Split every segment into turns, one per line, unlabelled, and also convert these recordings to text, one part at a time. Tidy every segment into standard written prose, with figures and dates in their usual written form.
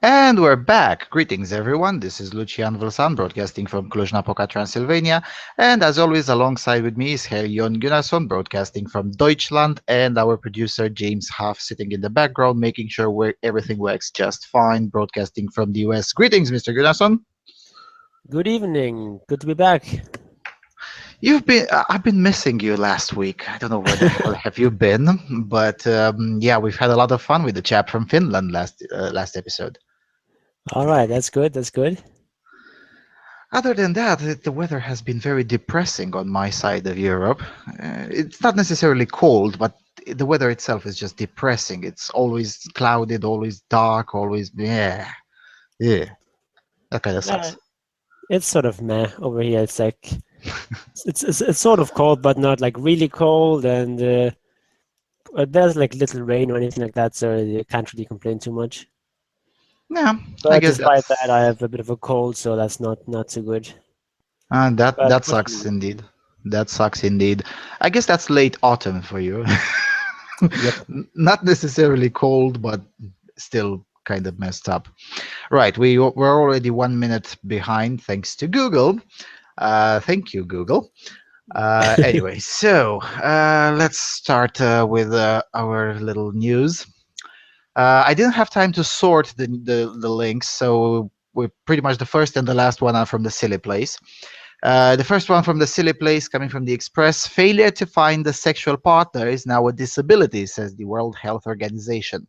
And we're back. Greetings, everyone. This is Lucian Vâlsan, broadcasting from Cluj-Napoca, Transylvania. And as always, alongside with me is Herr Jon Gunnarsson, broadcasting from Deutschland, and our producer James Huff, sitting in the background, making sure everything works just fine, broadcasting from the US. Greetings, Mr. Gunnarsson.
Good evening. Good to be back.
I've been missing you last week. I don't know where the hell have you been, but yeah, we've had a lot of fun with the chap from Finland last episode.
All right, that's good. That's good.
Other than that, the weather has been very depressing on my side of Europe. It's not necessarily cold, but the weather itself is just depressing. It's always clouded, always dark, always yeah. That kind of
Uh,
sucks.
it's sort of meh over here. It's like it's sort of cold, but not like really cold, and there's like little rain or anything like that, so you can't really complain too much.
Yeah, I
But
guess
despite that, I
that's
have a bit of a cold, so that's not so good. But
that
what can
sucks
you
indeed. That sucks indeed. I guess that's late autumn for you.
do? Yep.
Not necessarily cold, but still kind of messed up. Right, we're already 1 minute behind thanks to Google. Thank you, Google. Anyway, so let's start with our little news. I didn't have time to sort the links, so we're pretty much the first and the last one are from the silly place. The first one from the silly place coming from the Express. Failure to find a sexual partner is now a disability, says the World Health Organization.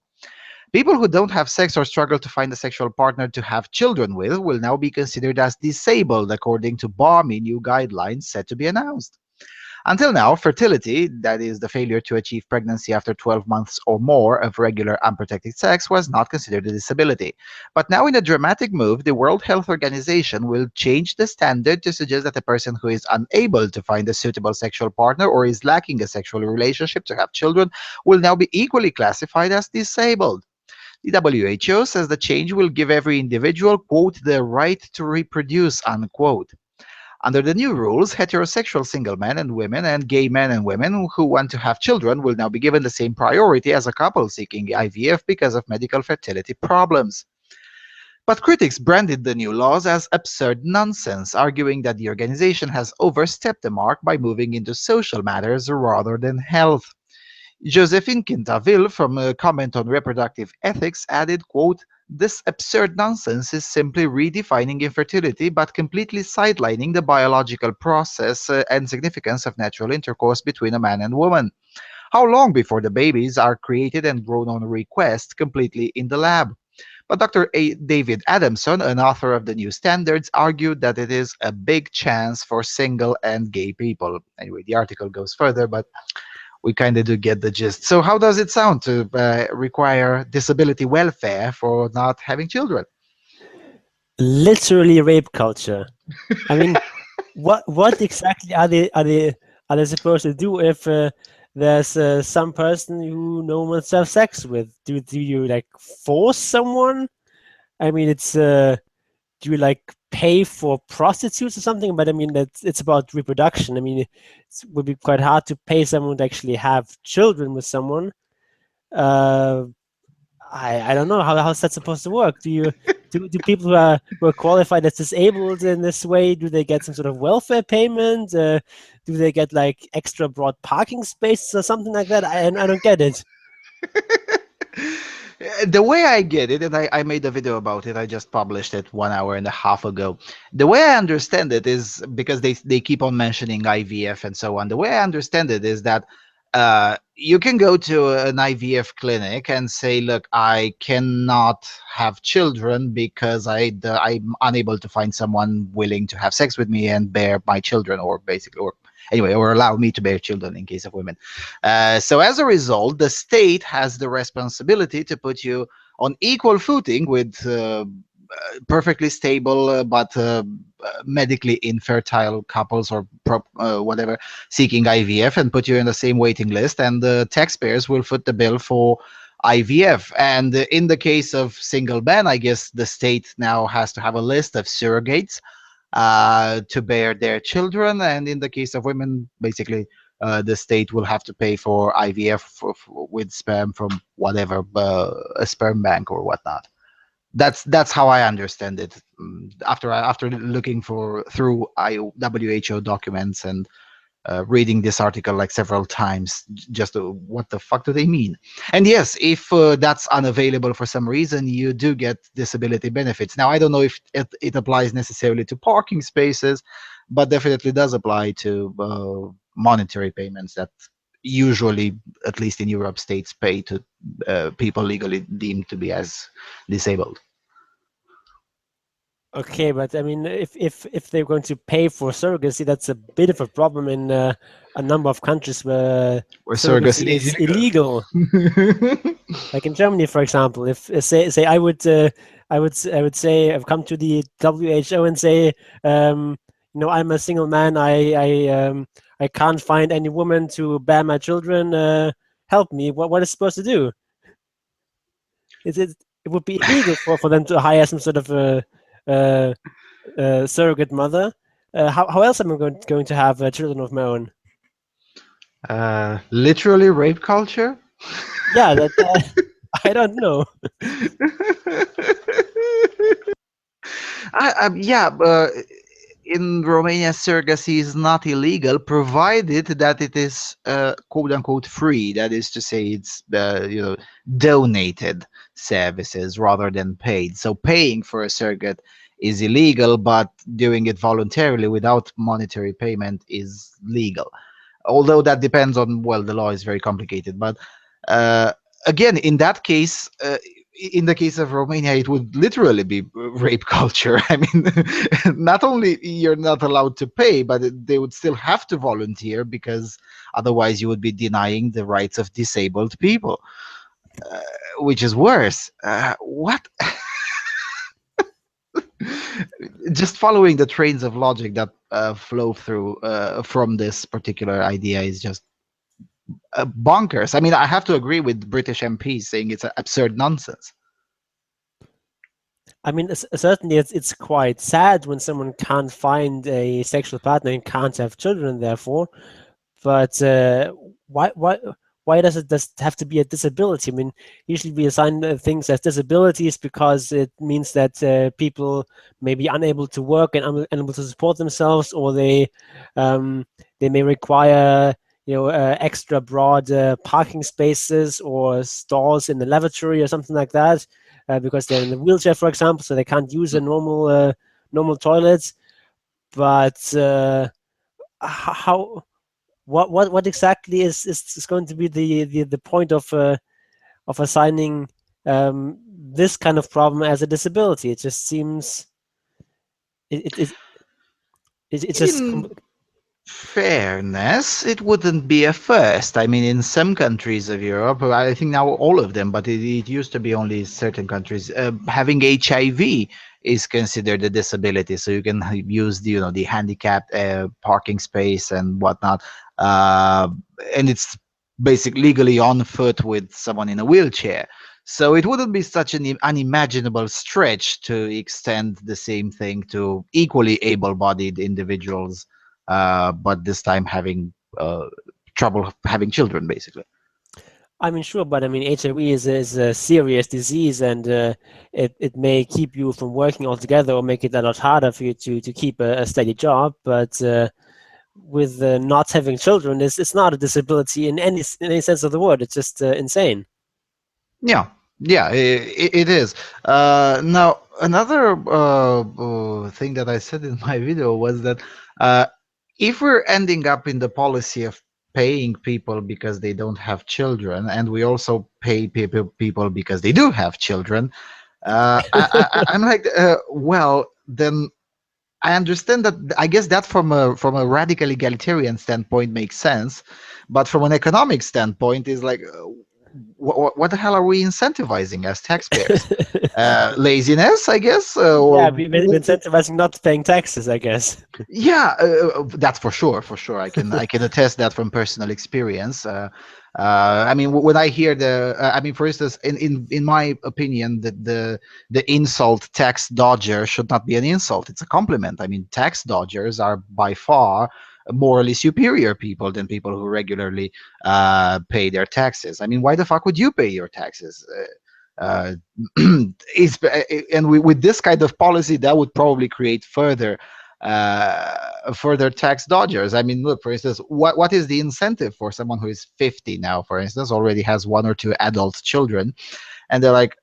People who don't have sex or struggle to find a sexual partner to have children with will now be considered as disabled, according to balmy new guidelines set to be announced. Until now, fertility, that is, the failure to achieve pregnancy after 12 months or more of regular unprotected sex, was not considered a disability. But now, in a dramatic move, the World Health Organization will change the standard to suggest that a person who is unable to find a suitable sexual partner or is lacking a sexual relationship to have children will now be equally classified as disabled. The WHO says the change will give every individual, quote, the right to reproduce, unquote. Under the new rules, heterosexual single men and women and gay men and women who want to have children will now be given the same priority as a couple seeking IVF because of medical fertility problems. But critics branded the new laws as absurd nonsense, arguing that the organization has overstepped the mark by moving into social matters rather than health. Josephine Quintaville from a comment on reproductive ethics added, quote, this absurd nonsense is simply redefining infertility but completely sidelining the biological process and significance of natural intercourse between a man and woman. How long before the babies are created and grown on request completely in the lab? But David Adamson, an author of the new standards, argued that it is a big chance for single and gay people. Anyway, the article goes further, but we kind of do get the gist. So, how does it sound to require disability welfare for not having children?
Literally rape culture. I mean, what exactly are they supposed to do if there's some person who no one wants to have sex with? Do you like force someone? I mean, do you like pay for prostitutes or something? But I mean, it's about reproduction. I mean, it would be quite hard to pay someone to actually have children with someone. Uh, I don't know how's that supposed to work. Do people who are qualified as disabled in this way, do they get some sort of welfare payment? Do they get like extra broad parking spaces or something like that? I don't get it.
The way I get it, and I made a video about it, I just published it 1 hour and a half ago. The way I understand it is because they keep on mentioning IVF and so on. The way I understand it is that you can go to an IVF clinic and say, look, I cannot have children because I'm unable to find someone willing to have sex with me and bear my children, or basically, or anyway, or allow me to bear children in case of women. So as a result, the state has the responsibility to put you on equal footing with perfectly stable but medically infertile couples or whatever seeking IVF, and put you in the same waiting list, and the taxpayers will foot the bill for IVF. And in the case of single men, I guess the state now has to have a list of surrogates to bear their children. And in the case of women, basically, the state will have to pay for IVF with sperm from whatever, a sperm bank or whatnot. That's how I understand it. After looking through WHO documents and reading this article like several times, just what the fuck do they mean? And yes, if that's unavailable for some reason, you do get disability benefits. Now I don't know if it applies necessarily to parking spaces, but definitely does apply to monetary payments that usually, at least in Europe, states pay to people legally deemed to be as disabled.
Okay, but I mean, if they're going to pay for surrogacy, that's a bit of a problem in a number of countries where
Where
surrogacy
surrogacy is
is
illegal.
illegal. Like in Germany, for example, if say I would say I've come to the WHO and say, I'm a single man. I can't find any woman to bear my children. Help me. What is supposed to do? It would be illegal for them to hire some sort of a surrogate mother. How else am I going to have children of my own?
Literally rape culture.
Yeah, that I don't know.
Yeah, in Romania, surrogacy is not illegal, provided that it is quote unquote free. That is to say, it's donated services rather than paid. So paying for a surrogate is illegal, but doing it voluntarily without monetary payment is legal. Although that depends on, well, the law is very complicated, but uh, again, in that case, in the case of Romania, it would literally be rape culture. I mean, not only you're not allowed to pay, but they would still have to volunteer, because otherwise you would be denying the rights of disabled people, uh, which is worse. What? Just following the trains of logic that flow through from this particular idea is just bonkers. I mean, I have to agree with British MPs saying it's absurd nonsense.
I mean, certainly it's quite sad when someone can't find a sexual partner and can't have children, therefore. But why why does it just have to be a disability? I mean, usually we assign things as disabilities because it means that people may be unable to work and unable to support themselves, or they may require extra broad parking spaces or stalls in the lavatory or something like that, because they're in a wheelchair, for example, so they can't use a normal toilets. But how what exactly is going to be the point of assigning this kind of problem as a disability? It just seems it it, it just
In fairness, it wouldn't be a first. I mean, in some countries of Europe, I think now all of them, but it used to be only certain countries, having HIV is considered a disability. So you can use the handicapped parking space and whatnot, uh, and it's basically legally on foot with someone in a wheelchair. So it wouldn't be such an unimaginable stretch to extend the same thing to equally able-bodied individuals, but this time having trouble having children, basically.
I mean, sure, but I mean, HIV is a serious disease, and it may keep you from working altogether or make it a lot harder for you to keep a steady job. But with not having children, it's not a disability in any sense of the word. It's just insane.
Yeah, yeah, it is. Now, another thing that I said in my video was that uh, if we're ending up in the policy of paying people because they don't have children, and we also pay people because they do have children, I'm like, well, then I understand that. I guess that from a radical egalitarian standpoint makes sense, but from an economic standpoint is like, what the hell are we incentivizing as taxpayers? Laziness, I guess,
Yeah,
or
we incentivizing not paying taxes, I guess.
yeah, that's for sure. For sure, I can attest that from personal experience. I mean, when I hear I mean, for instance, in my opinion, the insult tax dodger should not be an insult. It's a compliment. I mean, tax dodgers are by far morally superior people than people who regularly pay their taxes. I mean, why the fuck would you pay your taxes? Uh, is and with this kind of policy, that would probably create further tax dodgers. I mean, look, for instance, what is the incentive for someone who is 50 now, for instance, already has one or two adult children, and they're like,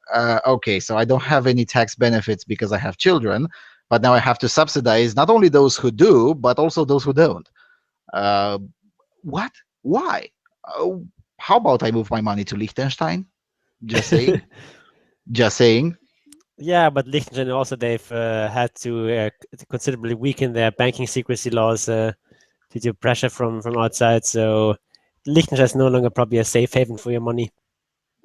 okay, so I don't have any tax benefits because I have children, but now I have to subsidize not only those who do, but also those who don't. Uh, what? Why? Uh, how about I move my money to Liechtenstein? Just saying. Just saying.
Yeah, but Liechtenstein also they've had to considerably weaken their banking secrecy laws due to pressure from outside. So Liechtenstein is no longer probably a safe haven for your money.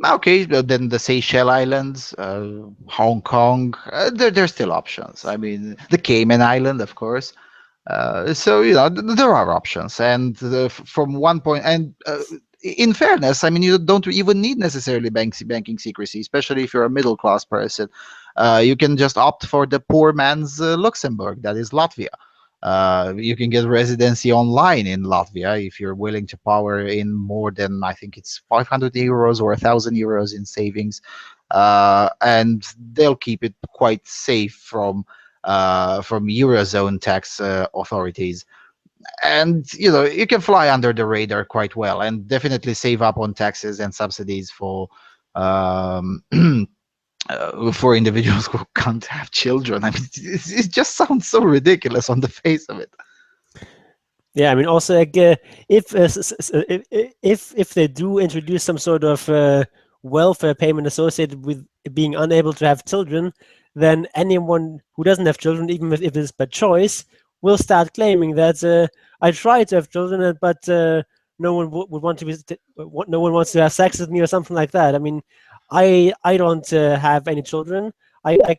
Okay, then the Seychelles Islands, Hong Kong, there's still options. I mean, the Cayman Island, of course. So there are options, and from one point, and in fairness, I mean, you don't even need necessarily banking secrecy, especially if you're a middle class person. You can just opt for the poor man's Luxembourg, that is Latvia. You can get residency online in Latvia if you're willing to power in more than, I think it's 500 euros or 1,000 euros in savings, and they'll keep it quite safe from eurozone tax authorities. And you can fly under the radar quite well, and definitely save up on taxes and subsidies um, for individuals who can't have children. I mean, it just sounds so ridiculous on the face of it.
Yeah, I mean, also like if they do introduce some sort of welfare payment associated with being unable to have children, then anyone who doesn't have children, even if it's by choice, will start claiming that I tried to have children, but no one would want to no one wants to have sex with me or something like that. I mean, I don't have any children. I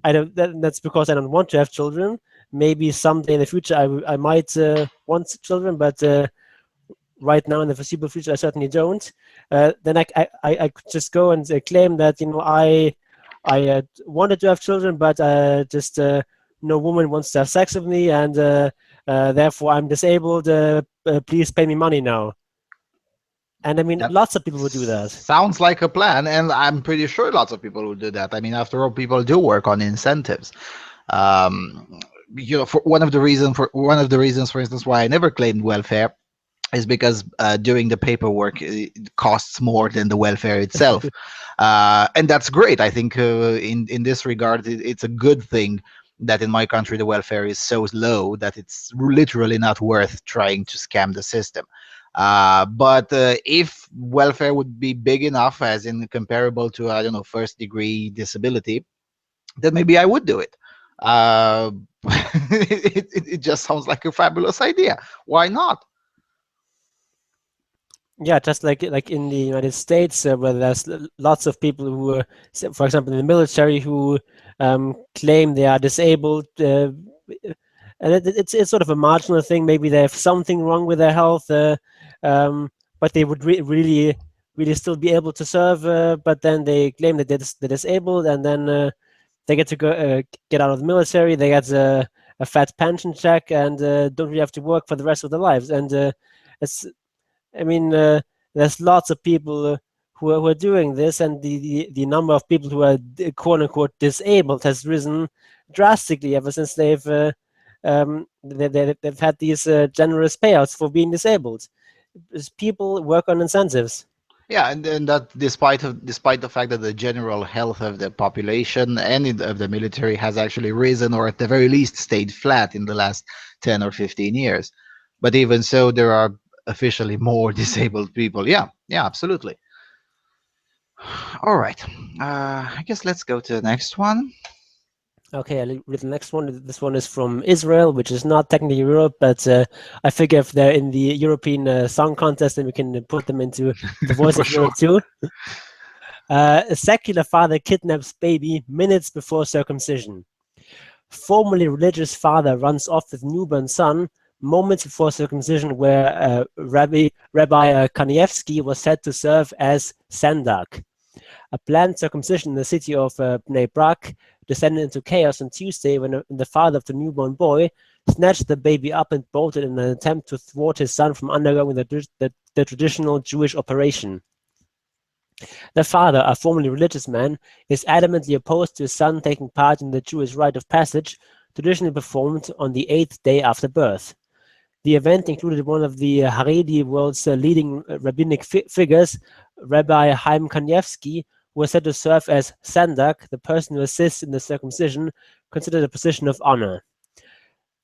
don't. That's because I don't want to have children. Maybe someday in the future I might want children, but right now in the foreseeable future I certainly don't. Then I could just go and claim that I wanted to have children, but just no woman wants to have sex with me, and therefore I'm disabled. Please pay me money now. And I mean,
That
lots of people would do that.
sounds like a plan, and I'm pretty sure lots of people will do that. I mean, after all, people do work on incentives. Um, for one of the reasons, for instance, why I never claimed welfare is because doing the paperwork costs more than the welfare itself, and that's great. I think in this regard, it's a good thing that in my country the welfare is so low that it's literally not worth trying to scam the system. But if welfare would be big enough, as in comparable to, I don't know, first degree disability, then maybe I would do it. Uh, it just sounds like a fabulous idea. Why not?
Yeah, just like in the United States, where there's lots of people who, for example, in the military, who claim they are disabled, and it's sort of a marginal thing. Maybe they have something wrong with their health, but they would really still be able to serve. But then they claim that they're disabled, and then they get to go get out of the military. They get a fat pension check, and don't really have to work for the rest of their lives. And it's I mean, there's lots of people who are doing this, and the number of people who are quote unquote disabled has risen drastically ever since they've had these generous payouts for being disabled. People work on incentives.
Yeah, and that despite the fact that the general health of the population and of the military has actually risen, or at the very least stayed flat in the last 10 or 15 years. But even so, there are officially more disabled people. Yeah, yeah, absolutely. All right. I guess let's go to the next one.
Okay, I'll read the next one. This one is from Israel, which is not technically Europe, but I figure if they're in the European Song Contest, then we can put them into the Voice
For
of
sure.
Europe too. A secular father kidnaps baby minutes before circumcision. Formerly religious father runs off with newborn son moments before circumcision, where Rabbi Kanievsky was said to serve as Sandak. A planned circumcision in the city of Bnei Brak descended into chaos on Tuesday when the father of the newborn boy snatched the baby up and bolted in an attempt to thwart his son from undergoing the traditional Jewish operation. The father, a formerly religious man, is adamantly opposed to his son taking part in the Jewish rite of passage, traditionally performed on the 8th day after birth. The event included one of the Haredi world's leading rabbinic figures, Rabbi Chaim Kanievsky, who was said to serve as sandak, the person who assists in the circumcision, considered a position of honor.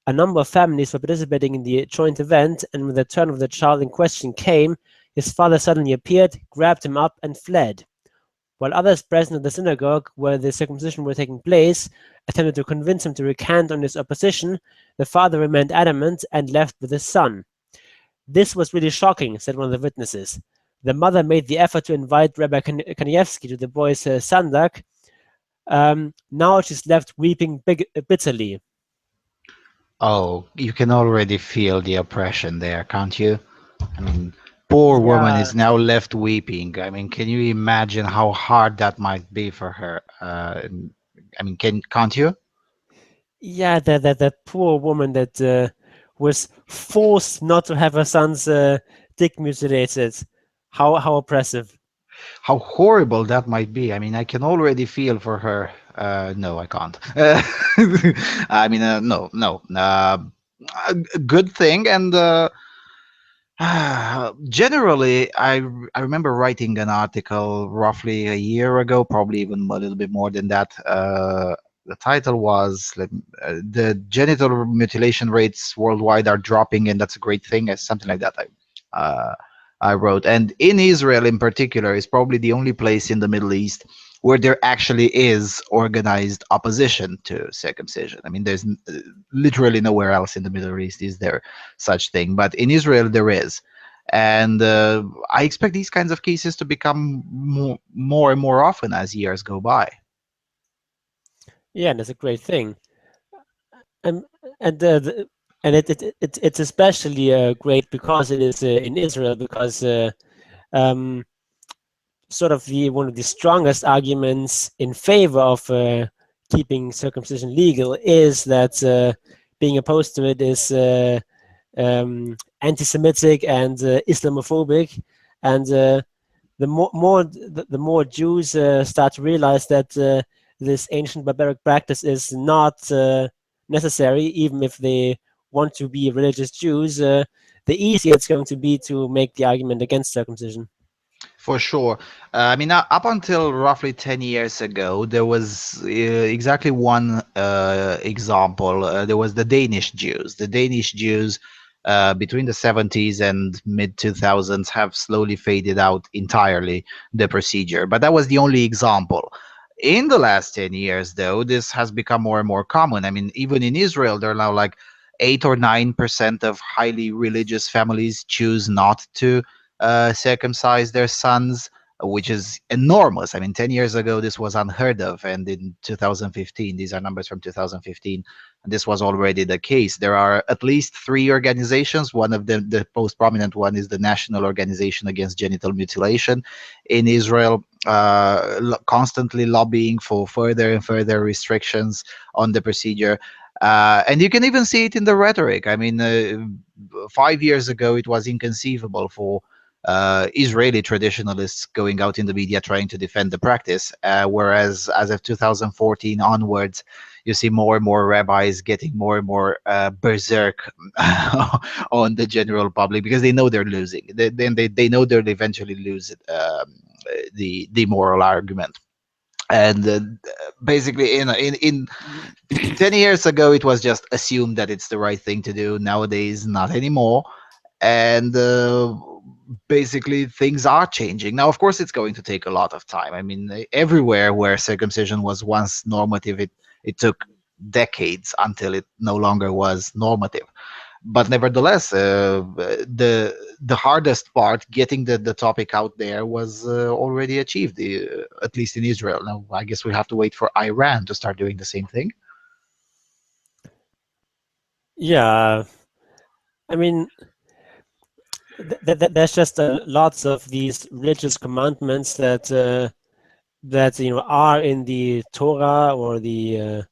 A number of families were participating in the joint event, and when the turn of the child in question came, his father suddenly appeared, grabbed him up, and fled. While others present at the synagogue where the circumcision was taking place attempted to convince him to recant on his opposition, the father remained adamant and left with his son. This was really shocking, said one of the witnesses. The mother made the effort to invite Rabbi Kanievsky to the boy's sandak. Now she's left weeping bitterly.
Oh, you can already feel the oppression there, can't you? I mean, poor woman
Yeah,
is now left weeping. I mean, can you imagine how hard that might be for her? I mean, can't you?
yeah, that poor woman that was forced not to have her son's dick mutilated. How oppressive.
How horrible that might be. I mean, I can already feel for her. No, I can't. I mean, no, no. A good thing, and generally, I remember writing an article roughly a year ago, probably even a little bit more than that. The title was "The Genital Mutilation Rates Worldwide Are Dropping, and That's a Great Thing," or something like that. I wrote, and in Israel in particular is probably the only place in the Middle East where there actually is organized opposition to circumcision. I mean, there's literally nowhere else in the Middle East is there such thing, but in Israel there is, and I expect these kinds of cases to become more and more often as years go by.
Yeah, and that's a great thing. And and it's especially great because it is in Israel, because um, sort of the one of the strongest arguments in favor of keeping circumcision legal is that being opposed to it is anti-Semitic and Islamophobic, and the more Jews start to realize that this ancient barbaric practice is not necessary, even if they want to be religious Jews, the easier it's going to be to make the argument against circumcision.
For sure. I mean, up until roughly 10 years ago, there was exactly one example. There was the Danish Jews. The Danish Jews between the 70s and mid 2000s have slowly faded out entirely the procedure. But that was the only example. In the last 10 years, though, this has become more and more common. I mean, even in Israel, there are now like 8 or 9% of highly religious families choose not to circumcise their sons, which is enormous. I mean, 10 years ago, this was unheard of. And in 2015, these are numbers from 2015, and this was already the case. There are at least 3 organizations. One of them, the most prominent one, is the National Organization Against Genital Mutilation in Israel, constantly lobbying for further and further restrictions on the procedure. And you can even see it in the rhetoric. I mean, 5 years ago, it was inconceivable for Israeli traditionalists going out in the media trying to defend the practice, whereas as of 2014 onwards, you see more and more rabbis getting more and more berserk on the general public because they know they're losing. They know they'll eventually lose the moral argument. And basically, in 10 years ago, it was just assumed that it's the right thing to do. Nowadays, not anymore. And basically things are changing now. Of course, it's going to take a lot of time. I mean, everywhere where circumcision was once normative, it took decades until it no longer was normative. But nevertheless, the hardest part, getting the topic out there, was already achieved, at least in Israel. Now I guess we have to wait for Iran to start doing the same thing.
Yeah, I mean, there's just lots of these religious commandments that are in the Torah or the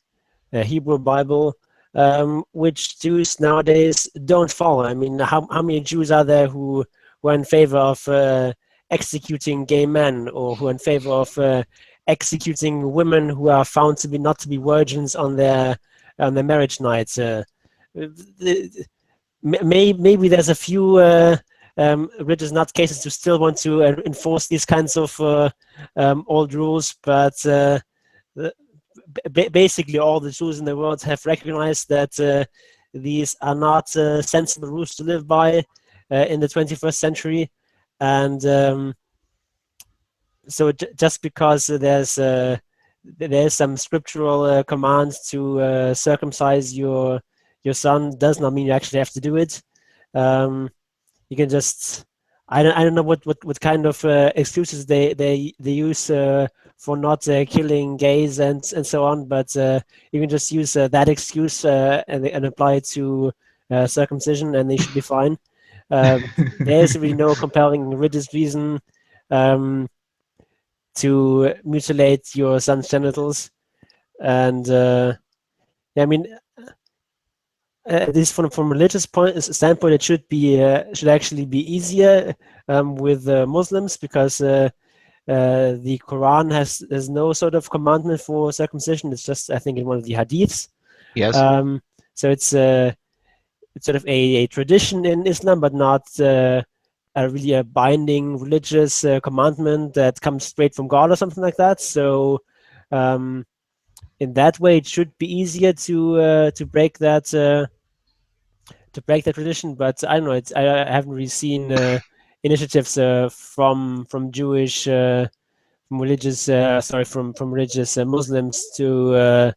Hebrew Bible, which Jews nowadays don't follow. I mean, how many Jews are there who are in favor of executing gay men, or who are in favor of executing women who are found to be not to be virgins on their marriage nights. Maybe there's a few religious nutcases who still want to enforce these kinds of old rules, but basically all the Jews in the world have recognized that these are not sensible rules to live by in the 21st century. And so just because there's some scriptural command to circumcise your son does not mean you actually have to do it. You can just I don't know what kind of excuses they use for not killing gays and so on, but you can just use that excuse and apply it to circumcision, and they should be fine. There is really no compelling religious reason to mutilate your son's genitals, and I mean, at least from religious standpoint, it should actually be easier with Muslims, because the Quran has no sort of commandment for circumcision. It's just, I think, in one of the hadiths.
Yes.
So it's sort of a tradition in Islam, but not really a binding religious commandment that comes straight from God or something like that. So in that way, it should be easier to break that tradition. But I don't know. I haven't really seen initiatives from Jewish from religious Muslims to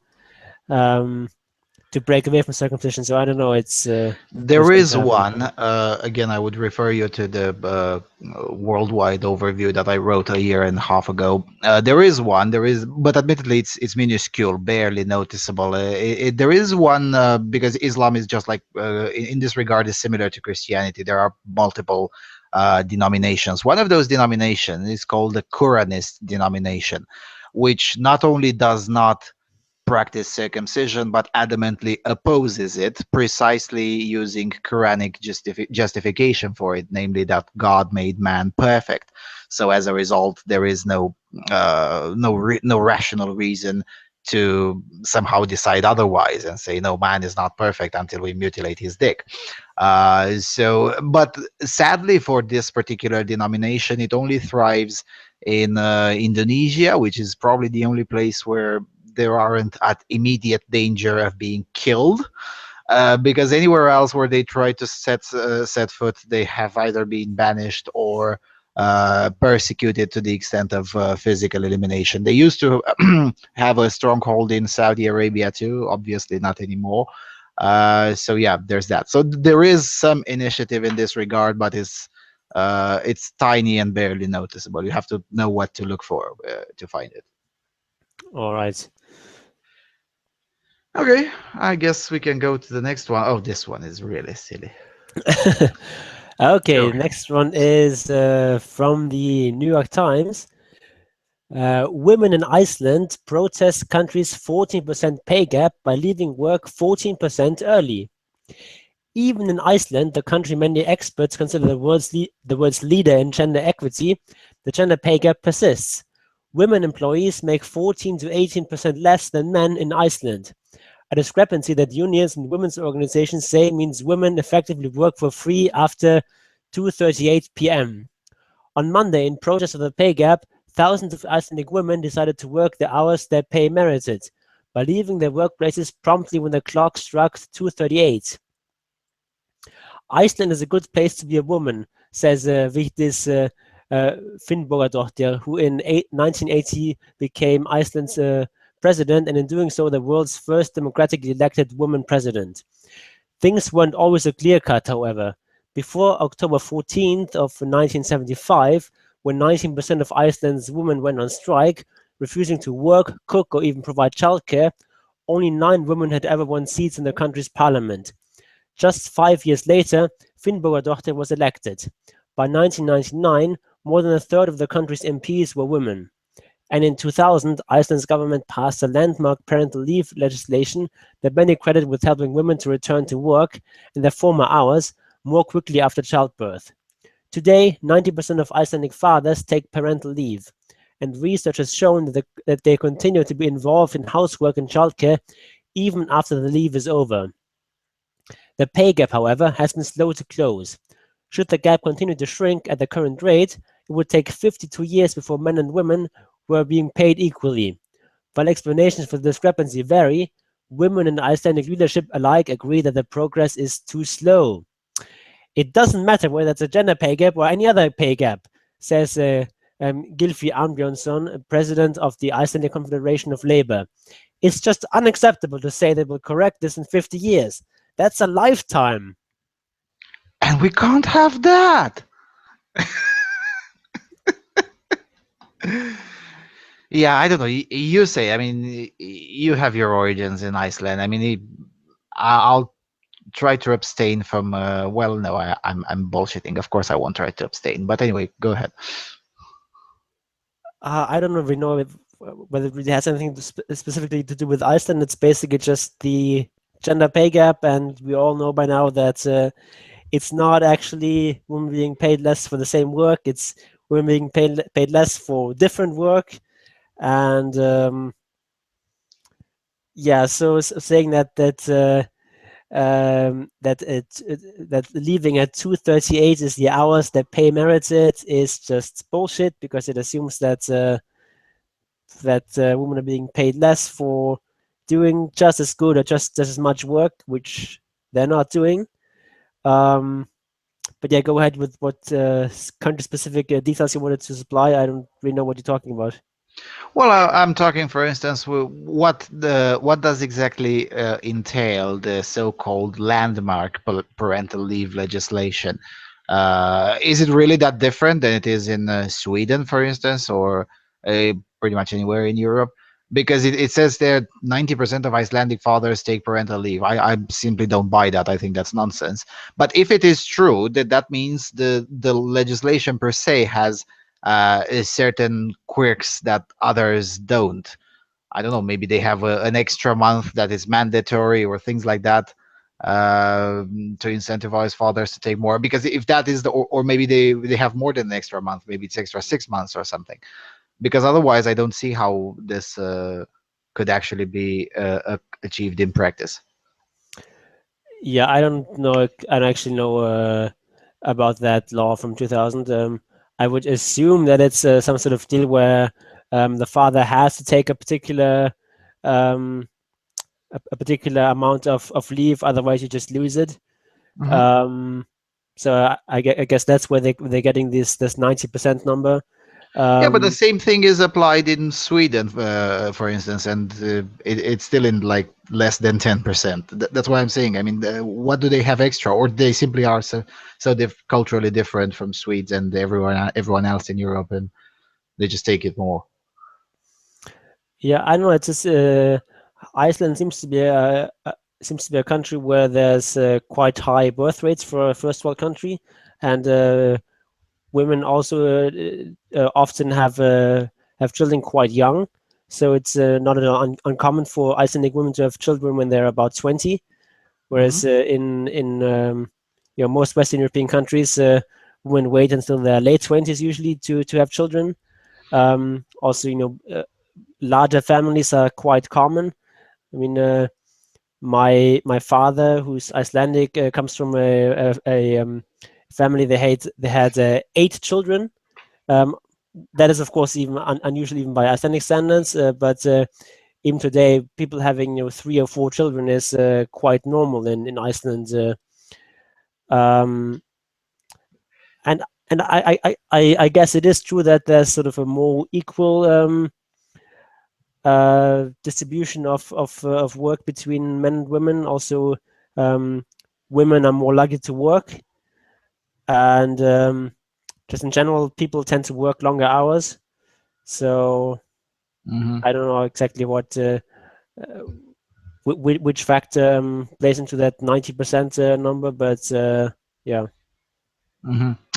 break away from circumcision. So I don't know.
There is one. Again, I would refer you to the worldwide overview that I wrote a year and a half ago. There is one. But admittedly, it's minuscule, barely noticeable. There is one because Islam is just like in this regard is similar to Christianity. There are multiple denominations. One of those denominations is called the Quranist denomination, which not only does not practice circumcision but adamantly opposes it, precisely using Quranic justification for it, namely that God made man perfect. So as a result, there is no rational reason to somehow decide otherwise and say no, man is not perfect until we mutilate his dick. But sadly for this particular denomination, it only thrives in Indonesia, which is probably the only place where there aren't at immediate danger of being killed, because anywhere else where they try to set foot, they have either been banished or persecuted to the extent of physical elimination. They used to have a stronghold in Saudi Arabia too, obviously not anymore. So yeah, there's that. So there is some initiative in this regard, but it's tiny and barely noticeable. You have to know what to look for to find it.
All right.
Okay, I guess we can go to the next one. Oh, this one is really silly.
Okay,
Sure.
the next one is from the New York Times. Women in Iceland protest country's 14% pay gap by leaving work 14% early. Even in Iceland, the country many experts consider the world's leader in gender equity, the gender pay gap persists. Women employees make 14 to 18% less than men in Iceland. A discrepancy that unions and women's organizations say means women effectively work for free after 2:38 p.m. On Monday, in protest of the pay gap, thousands of Icelandic women decided to work the hours their pay merited by leaving their workplaces promptly when the clock struck 2:38. Iceland is a good place to be a woman, says Vigdis Finnbogadóttir, who in 1980 became Iceland's president, and in doing so, the world's first democratically elected woman president. Things weren't always a clear cut, however. Before October 14th of 1975, when 19% of Iceland's women went on strike, refusing to work, cook, or even provide childcare, only 9 women had ever won seats in the country's parliament. Just 5 years later, Finnbogadóttir was elected. By 1999, more than a third of the country's MPs were women. And in 2000, Iceland's government passed a landmark parental leave legislation that many credit with helping women to return to work in their former hours more quickly after childbirth. Today, 90% of Icelandic fathers take parental leave, and research has shown that they continue to be involved in housework and childcare even after the leave is over. The pay gap, however, has been slow to close. Should the gap continue to shrink at the current rate, it would take 52 years before men and women were being paid equally. While explanations for the discrepancy vary, women in Icelandic leadership alike agree that the progress is too slow. It doesn't matter whether it's a gender pay gap or any other pay gap, says Gylfi Arnbjörnsson, president of the Icelandic Confederation of Labour. It's just unacceptable to say they will correct this in 50 years. That's a lifetime.
And we can't have that. Yeah, I don't know. You say, I mean, you have your origins in Iceland. I mean, I'll try to abstain from. Well, no, I'm bullshitting. Of course, I won't try to abstain. But anyway, go ahead.
I don't really know whether it really has anything specifically to do with Iceland. It's basically just the gender pay gap, and we all know by now that it's not actually women being paid less for the same work. It's women being paid less for different work, and yeah. So saying that leaving at 2:38 is the hours that pay merited is just bullshit, because it assumes that women are being paid less for doing just as good or just as much work, which they're not doing. But yeah, go ahead with what country-specific details you wanted to supply. I don't really know what you're talking about.
Well, I'm talking, for instance, what does exactly entail the so-called landmark parental leave legislation? Is it really that different than it is in Sweden, for instance, or pretty much anywhere in Europe? Because it says there 90% of Icelandic fathers take parental leave. I simply don't buy that. I think that's nonsense. But if it is true, that means the legislation per se has certain quirks that others don't. I don't know. Maybe they have an extra month that is mandatory or things like that, to incentivize fathers to take more. Because if that is or maybe they have more than an extra month. Maybe it's extra 6 months or something. Because otherwise, I don't see how this could actually be achieved in practice.
Yeah, I don't know. I don't actually know about that law from 2000. I would assume that it's some sort of deal where the father has to take um, a particular amount of leave, otherwise you just lose it.
Mhm.
So I guess that's where they're getting this 90% number.
Yeah, but the
Um,
same thing is applied in Sweden, for instance, and it's still in like less than 10%. That's why I'm saying. I mean, what do they have extra, or they simply are so culturally different from Swedes and everyone else in Europe, and they just take it more.
yeah, I don't know. It's just Iceland seems to be a country where there's quite high birth rates for a first world country, and women also often have children quite young. So it's not uncommon for Icelandic women to have children when they're about 20, whereas
Hmm.
in most Western European countries, women wait until their late 20s usually to have children. Also, larger families are quite common. I mean, my father, who's Icelandic, comes from a family. They had 8 children. Um, that is, of course, even unusual even by Icelandic standards. But even today, people having 3 or 4 children is quite normal in Iceland. Um, and and I guess it is true that there's sort of a more equal distribution of work between men and women. Also, um, women are more likely to work, and just in general, people tend to work longer hours. So
Hmm.
I don't know exactly which factor plays into that 90% number, but yeah.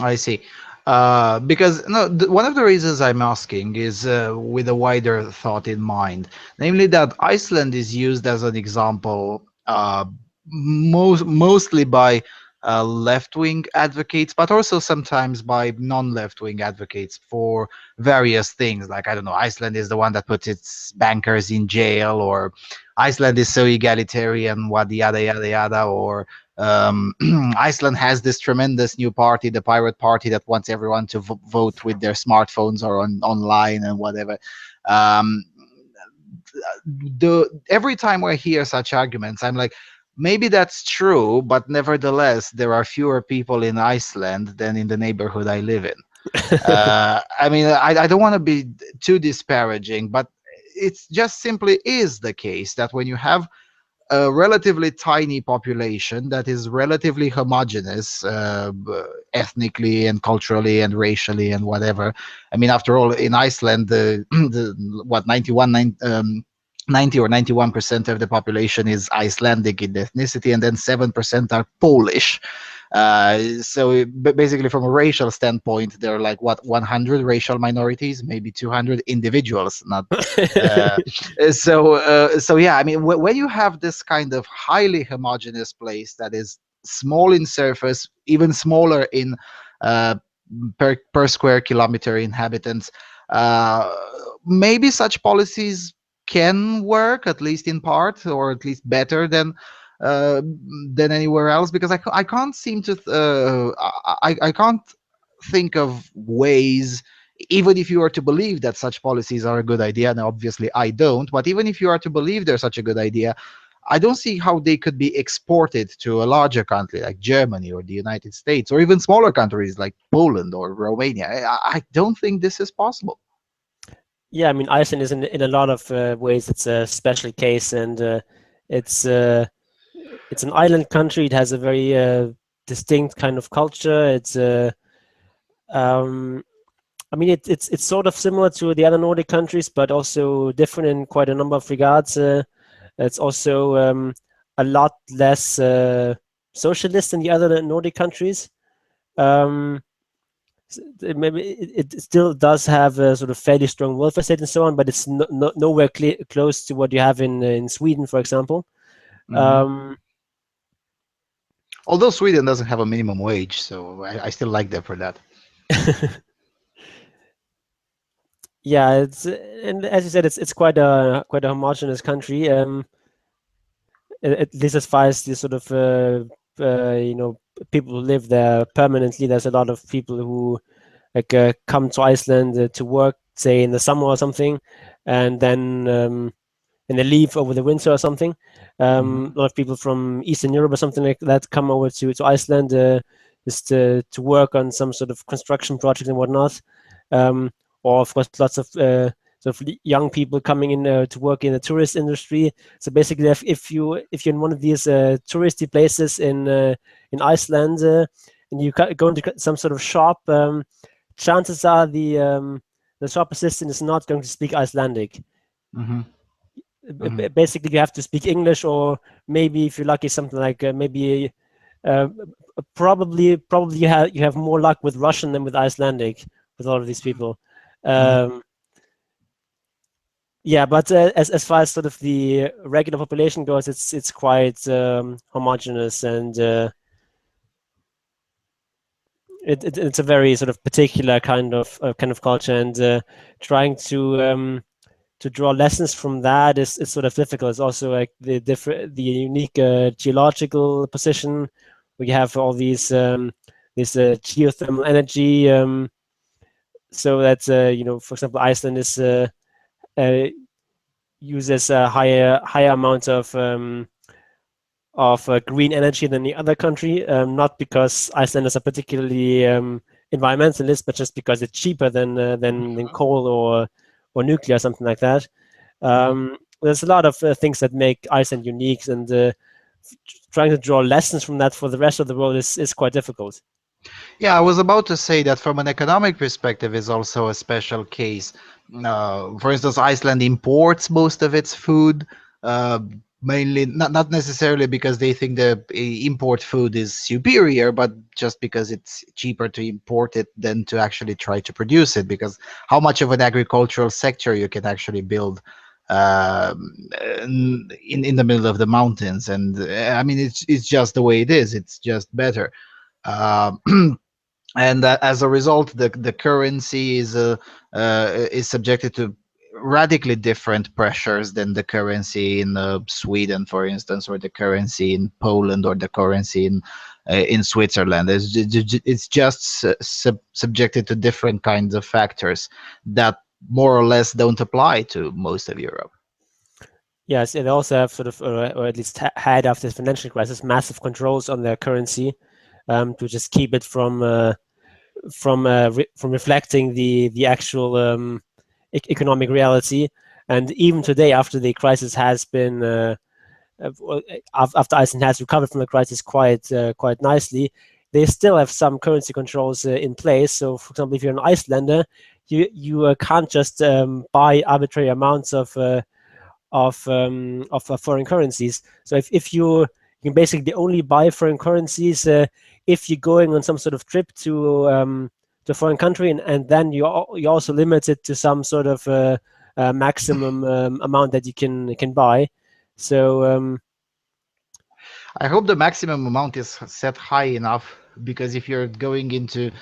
I see. Because no, one of the reasons I'm asking is with a wider thought in mind, namely that Iceland is used as an example, mostly by left-wing advocates, but also sometimes by non-left-wing advocates for various things. Like, I don't know, Iceland is the one that puts its bankers in jail, or Iceland is so egalitarian, what yada yada yada, or Iceland has this tremendous new party, the Pirate Party, that wants everyone to vote with their smartphones or online and whatever. Um, every time I hear such arguments, I'm like, maybe that's true, but nevertheless, there are fewer people in Iceland than in the neighborhood I live in. I mean, I don't want to be too disparaging, but it just simply is the case that when you have a relatively tiny population that is relatively homogeneous, ethnically and culturally and racially and whatever. I mean, after all, in Iceland, the what 90 or 91% of the population is Icelandic in ethnicity, and then 7% are Polish. Basically, from a racial standpoint, there are like, what, 100 racial minorities, maybe 200 individuals, not so yeah, I mean, when you have this kind of highly homogeneous place that is small in surface, even smaller in uh, per square kilometer inhabitants, uh, maybe such policies can work, at least in part, or at least better uh, than anywhere else, because I can't seem to I can't think of ways, even if you are to believe that such policies are a good idea. Now, obviously I don't, but even if you are to believe they're such a good idea, I don't see how they could be exported to a larger country like Germany or the United States, or even smaller countries like Poland or Romania. I don't think this is possible.
Yeah, I mean, Iceland is in a lot of ways it's a special case, and it's uh, it's an island country. It has a very distinct kind of culture. Um, I mean, it's sort of similar to the other Nordic countries, but also different in quite a number of regards. It's also a lot less socialist than the other Nordic countries. Um, Maybe it still does have a sort of fairly strong welfare state and so on, but it's nowhere close to what you have in Sweden, for example.
Hmm.
Um,
Although Sweden doesn't have a minimum wage, so I still like them for that.
yeah, it's and as you said, it's quite a homogeneous country. At least as far as the sort of people who live there permanently, there's a lot of people who like come to Iceland to work, say in the summer or something, and then and they leave over the winter or something.
Hmm.
A lot of people from Eastern Europe or something like that come over to Iceland just to work on some sort of construction project and whatnot. Um, or of course, lots of sort of young people coming in to work in the tourist industry. So basically, if you're in one of these touristy places in Iceland and you go into some sort of shop, chances are the shop assistant is not going to speak Icelandic.
Hmm. Hmm.
Basically you have to speak English, or maybe if you're lucky something like maybe uh, probably you have more luck with Russian than with Icelandic with all of these people.
Hmm.
um, yeah, but as far as sort of the regular population goes, it's quite homogeneous, and it's a very sort of particular kind of culture, and trying to draw lessons from that is sort of difficult. It's also like the unique geological position where you have all these this geothermal energy. So that for example, Iceland is uh, uses a higher amount of green energy than the other country. Not because Icelanders are particularly environmentalist, but just because it's cheaper than coal or nuclear, something like that. There's a lot of things that make Iceland unique, and trying to draw lessons from that for the rest of the world is quite difficult.
Yeah, I was about to say that from an economic perspective is also a special case. For instance, Iceland imports most of its food, uh, mainly not necessarily because they think the import food is superior, but just because it's cheaper to import it than to actually try to produce it. Because how much of an agricultural sector you can actually build in the middle of the mountains, and I mean it's just the way it is. It's just better. Um, and as a result, the currency is subjected to radically different pressures than the currency in Sweden, for instance, or the currency in Poland, or the currency in Switzerland. It's just subjected to different kinds of factors that more or less don't apply to most of Europe.
Yes, they also have sort of, or at least had after the financial crisis, massive controls on their currency to just keep it from reflecting the actual economic reality. And even today, after the crisis has been after Iceland has recovered from the crisis quite nicely, they still have some currency controls in place. So, for example, if you're an Icelander, you can't just buy arbitrary amounts of foreign currencies. So if you can basically only buy foreign currencies if you're going on some sort of trip to a foreign country, and then you're also limited to some sort of maximum amount that you can buy. So
I hope the maximum amount is set high enough, because if you're going into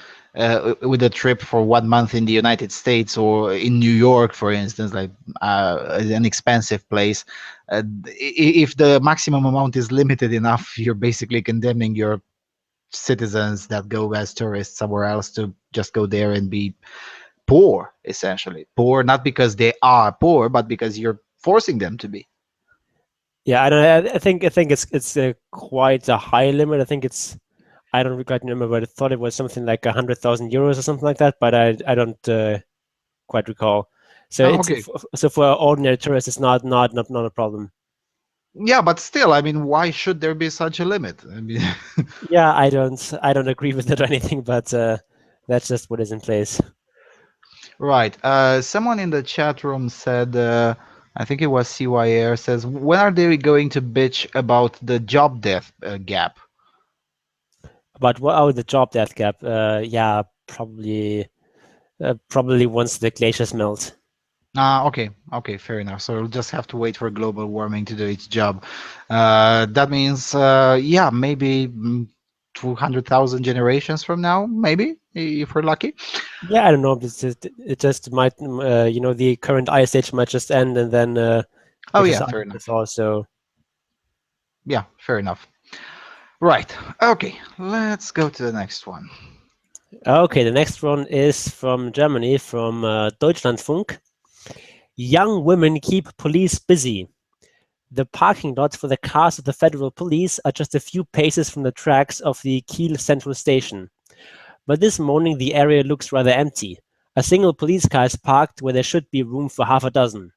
with a trip for 1 month in the United States or in New York, for instance, like an expensive place, if the maximum amount is limited enough, you're basically condemning your citizens that go as tourists somewhere else to just go there and be poor, essentially poor, not because they are poor, but because you're forcing them to be.
yeah, I don't. I think it's quite a high limit. I think it's. I don't quite remember, but I thought it was something like 100,000 euros or something like that. But I don't quite recall. So
Oh,
it's
okay.
so for ordinary tourists, it's not a problem.
Yeah, but still, I mean, why should there be such a limit? I mean,
Yeah, I don't agree with it or anything, but that's just what is in place.
right. Someone in the chat room said, I think it was CYR, says, when are they going to bitch about the job death gap?
But what the job death gap? Yeah, probably once the glaciers melt.
Okay, okay, fair enough. So we'll just have to wait for global warming to do its job. That means, yeah, maybe 200,000 generations from now, maybe, if we're lucky.
Yeah, I don't know. It just might, the current ice age might just end, and then
Oh,
there's
yeah,
just
fair
other
enough.
also.
Yeah, fair enough. Right. Okay, let's go to the next one.
Okay, the next one is from Germany, from Deutschlandfunk. Young women keep police busy. The parking lots for the cars of the federal police are just a few paces from the tracks of the Kiel Central Station. But this morning the area looks rather empty. A single police car is parked where there should be room for half a dozen.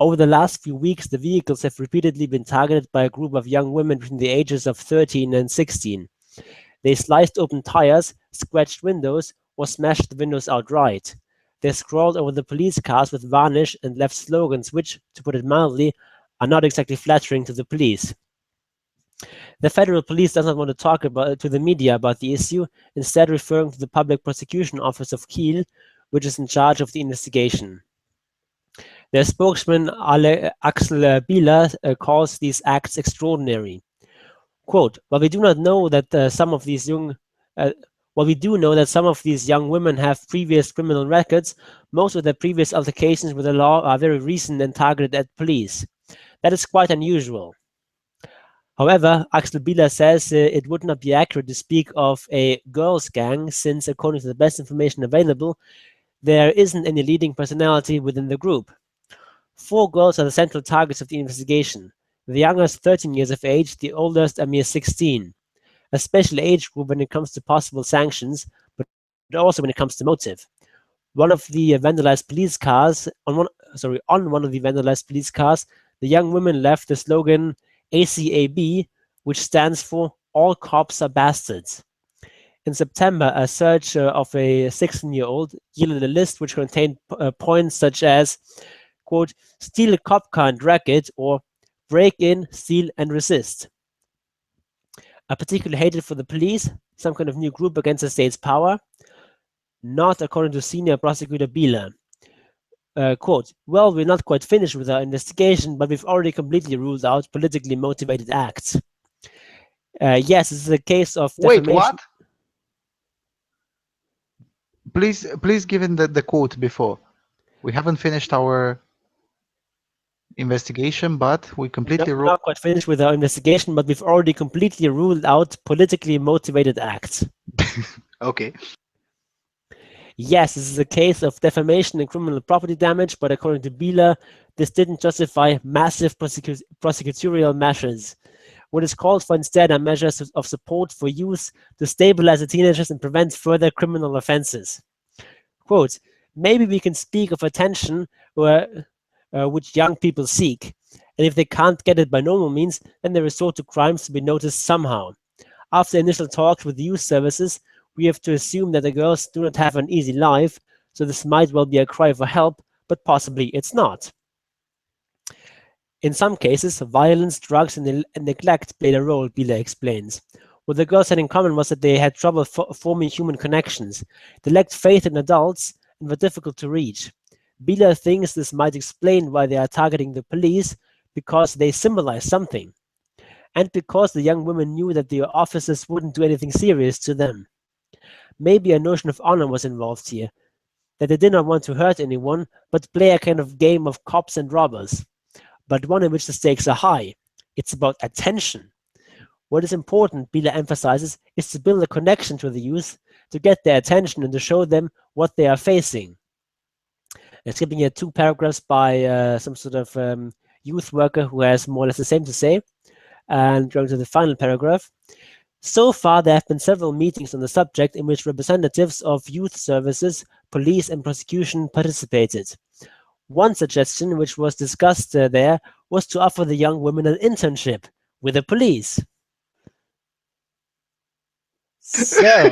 Over the last few weeks, the vehicles have repeatedly been targeted by a group of young women between the ages of 13 and 16. They sliced open tires, scratched windows, or smashed the windows outright. They scrawled over the police cars with varnish and left slogans which, to put it mildly, are not exactly flattering to the police. The federal police does not want to talk to the media about the issue, instead referring to the Public Prosecution Office of Kiel, which is in charge of the investigation. Their spokesman, Axel Bieler, calls these acts extraordinary. Quote, while we do not know that some of these young while we do know that some of these young women have previous criminal records, most of their previous altercations with the law are very recent and targeted at police. That is quite unusual. However, Axel Bieler says it would not be accurate to speak of a girls' gang, since according to the best information available, there isn't any leading personality within the group. 4 girls are the central targets of the investigation. The youngest 13 years of age, the oldest a mere 16. A special age group when it comes to possible sanctions, but also when it comes to motive. One of the vandalized police cars, on one of the vandalized police cars, the young women left the slogan ACAB, which stands for All Cops Are Bastards. In September, a search of a 16-year-old yielded a list which contained points such as, quote, steal a cop car and drag it, or break in, steal, and resist. A particular hatred for the police, some kind of new group against the state's power, not according to senior prosecutor Bieler. Quote, well, we're not quite finished with our investigation, but we've already completely ruled out politically motivated acts. Yes, this is a case of
Wait,
defamation.
what? Please give in the quote before. We haven't finished our investigation, but we
No,
completely
we're
ruled.
not quite finished with our investigation, but we've already completely ruled out politically motivated acts.
Okay.
Yes, this is a case of defamation and criminal property damage, but according to Bieler, this didn't justify massive prosecutorial measures. What is called for instead are measures of support for youth to stabilize the teenagers and prevent further criminal offenses. Quote, maybe we can speak of attention which young people seek, and if they can't get it by normal means, then they resort to crimes to be noticed somehow. After initial talks with youth services, we have to assume that the girls do not have an easy life, so this might well be a cry for help, but possibly it's not. In some cases, violence, drugs, and neglect played a role, Bieler explains. What the girls had in common was that they had trouble forming human connections. They lacked faith in adults and were difficult to reach. Bieler thinks this might explain why they are targeting the police, because they symbolize something, and because the young women knew that the officers wouldn't do anything serious to them. Maybe a notion of honor was involved here, that they did not want to hurt anyone, but play a kind of game of cops and robbers, but one in which the stakes are high. It's about attention. What is important, Bieler emphasizes, is to build a connection to the youth, to get their attention and to show them what they are facing. And skipping here 2 paragraphs by some sort of youth worker who has more or less the same to say, and going to the final paragraph. So far, there have been several meetings on the subject in which representatives of youth services, police, and prosecution participated. One suggestion which was discussed there was to offer the young women an internship with the police. So,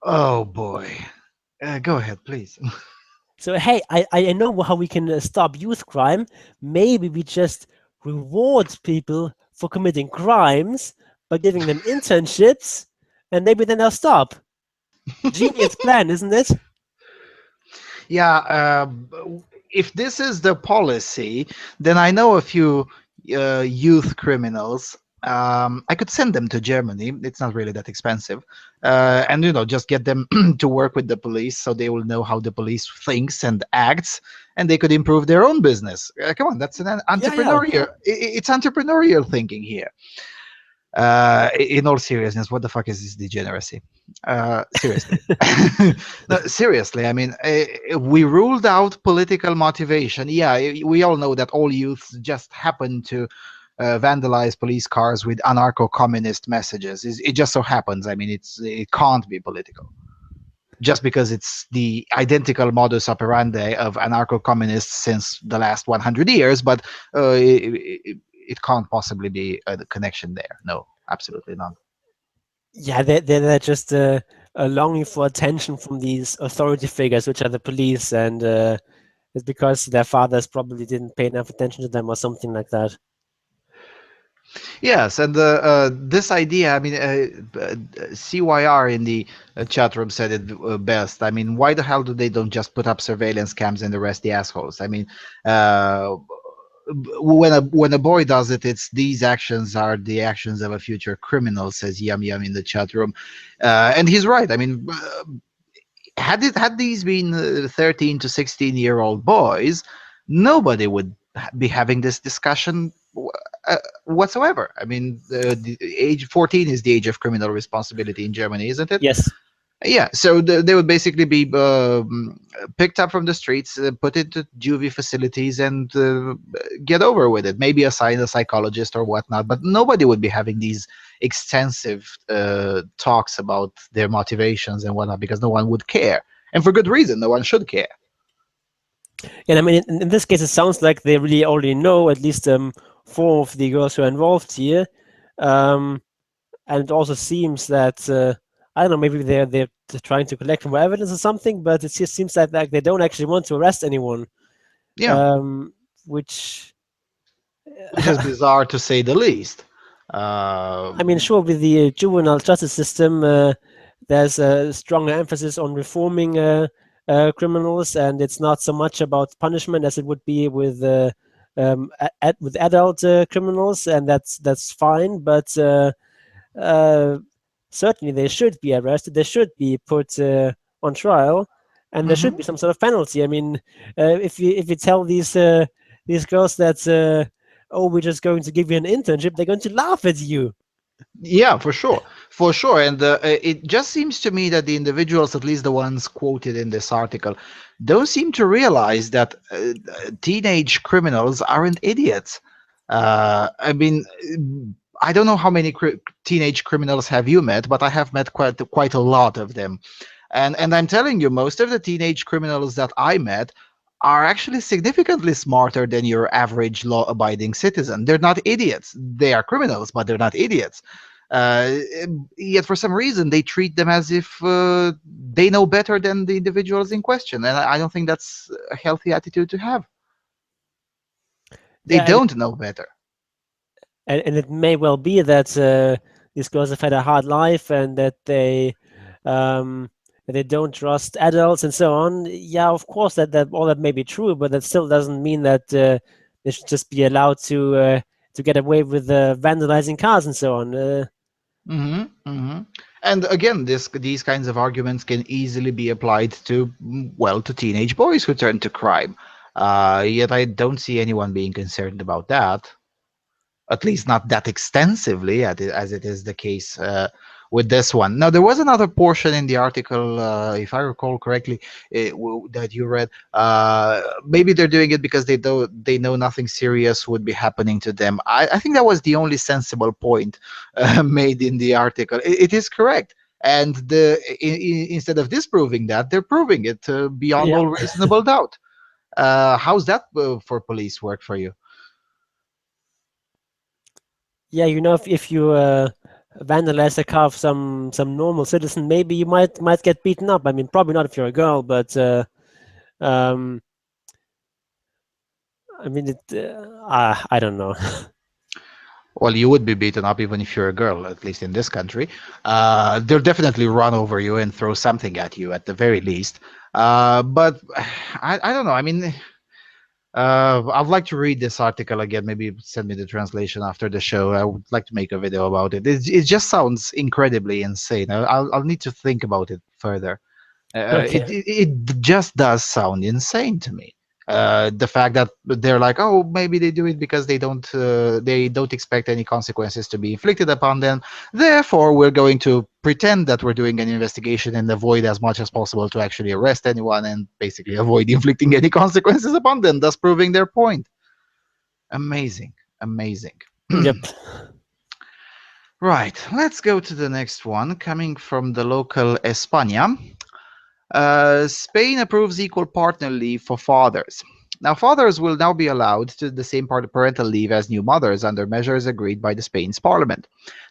Oh boy. Go ahead, please.
so hey, I know how we can stop youth crime. Maybe we just reward people for committing crimes by giving them internships, and maybe then they'll stop. Genius plan, isn't it?
Yeah, if this is the policy, then I know a few youth criminals. I could send them to Germany. It's not really that expensive, and just get them to work with the police, so they will know how the police thinks and acts, and they could improve their own business. Come on, that's an entrepreneurial. It's entrepreneurial thinking here. In all seriousness, what the fuck is this degeneracy? Seriously. No, seriously, I mean, we ruled out political motivation. Yeah, we all know that all youths just happen to vandalize police cars with anarcho-communist messages. It just so happens. I mean, it can't be political, just because it's the identical modus operandi of anarcho-communists since the last 100 years. But it can't possibly be a connection there. No, absolutely not.
Yeah, they're just a longing for attention from these authority figures, which are the police, and it's because their fathers probably didn't pay enough attention to them or something like that.
Yes, and this idea, I mean, CYR in the chat room said it best. I mean, why the hell do they don't just put up surveillance cams and arrest the assholes? I mean, when a boy does it, it's these actions are the actions of a future criminal, says Yum Yum in the chat room, and he's right. I mean, had these been 13 to 16-year-old boys, nobody would be having this discussion whatsoever. I mean, the age 14 is the age of criminal responsibility in Germany, isn't it?
Yes.
Yeah, so they would basically be picked up from the streets, put into juvie facilities, and get over with it. Maybe assign a psychologist or whatnot, but nobody would be having these extensive talks about their motivations and whatnot, because no one would care, and for good reason. No one should care.
And I mean, in this case, it sounds like they really already know at least 4 of the girls who are involved here, and it also seems that. I don't know, maybe they're trying to collect more evidence or something, but it just seems like they don't actually want to arrest anyone.
Yeah,
Which
which is bizarre to say the least.
I mean, sure, with the juvenile justice system, there's a stronger emphasis on reforming criminals, and it's not so much about punishment as it would be with with adult criminals, and that's fine. But uh, certainly, they should be arrested. They should be put on trial, and there should
Mhm.
be some sort of penalty. I mean, if you tell these girls that oh, we're just going to give you an internship, they're going to laugh at you.
Yeah, for sure. And it just seems to me that the individuals, at least the ones quoted in this article, don't seem to realize that teenage criminals aren't idiots. I mean, I don't know how many teenage criminals have you met, but I have met quite a lot of them. And I'm telling you, most of the teenage criminals that I met are actually significantly smarter than your average law-abiding citizen. They're not idiots. They are criminals, but they're not idiots. Uh, Yet for some reason they treat them as if they know better than the individuals in question, and I don't think that's a healthy attitude to have. They
Yeah, and
don't know better.
and it may well be that these girls have had a hard life and um, that they don't trust adults and so on. Yeah, of course that all that may be true, but that still doesn't mean that they should just be allowed to get away with vandalizing cars and so on.
Hmm. Hmm. And again, these kinds of arguments can easily be applied to, well, to teenage boys who turn to crime. Yet I don't see anyone being concerned about that, at least not that extensively as it is the case with this one. Now, there was another portion in the article, if I recall correctly, that you read. Maybe they're doing it because they know nothing serious would be happening to them. I think that was the only sensible point made in the article. It is correct. And instead of disproving that, they're proving it beyond
Yeah,
all reasonable doubt. How's that for police work for you?
yeah, if you vandalize a car of some normal citizen, maybe you might get beaten up. I mean, probably not if you're a girl, but um, I mean, I don't know.
Well, you would be beaten up even if you're a girl, at least in this country. They'll definitely run over you and throw something at you at the very least. But I don't know. I mean, I'd like to read this article again. Maybe send me the translation after the show. I would like to make a video about it. It just sounds incredibly insane. I'll need to think about it further.
Okay.
It just does sound insane to me. The fact that they're like, oh, maybe they do it because they don't expect any consequences to be inflicted upon them. Therefore, we're going to pretend that we're doing an investigation and avoid as much as possible to actually arrest anyone and basically avoid inflicting any consequences upon them, thus proving their point. Amazing, amazing.
Yep.
Right, let's go to the next one, coming from the local España. Spain approves equal partner leave for fathers. Now, fathers will now be allowed to the same part of parental leave as new mothers under measures agreed by the Spain's parliament.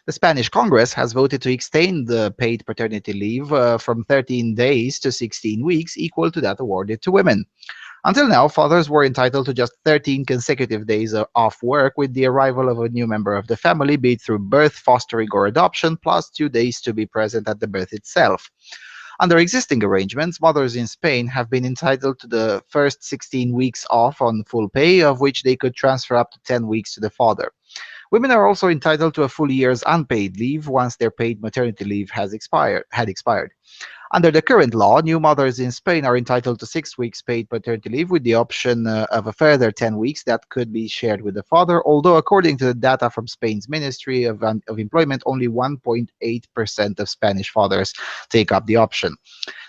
The Spanish Congress has voted to extend the paid paternity leave from 13 days to 16 weeks, equal to that awarded to women. Until now, fathers were entitled to just 13 consecutive days off work with the arrival of a new member of the family, be it through birth, fostering, or adoption, plus 2 days to be present at the birth itself. Under existing arrangements, mothers in Spain have been entitled to the first 16 weeks off on full pay, of which they could transfer up to 10 weeks to the father. Women are also entitled to a full year's unpaid leave once their paid maternity leave had expired. Under the current law, new mothers in Spain are entitled to 6 weeks paid paternity leave with the option of a further 10 weeks that could be shared with the father, although according to the data from Spain's Ministry of Employment, only 1.8% of Spanish fathers take up the option.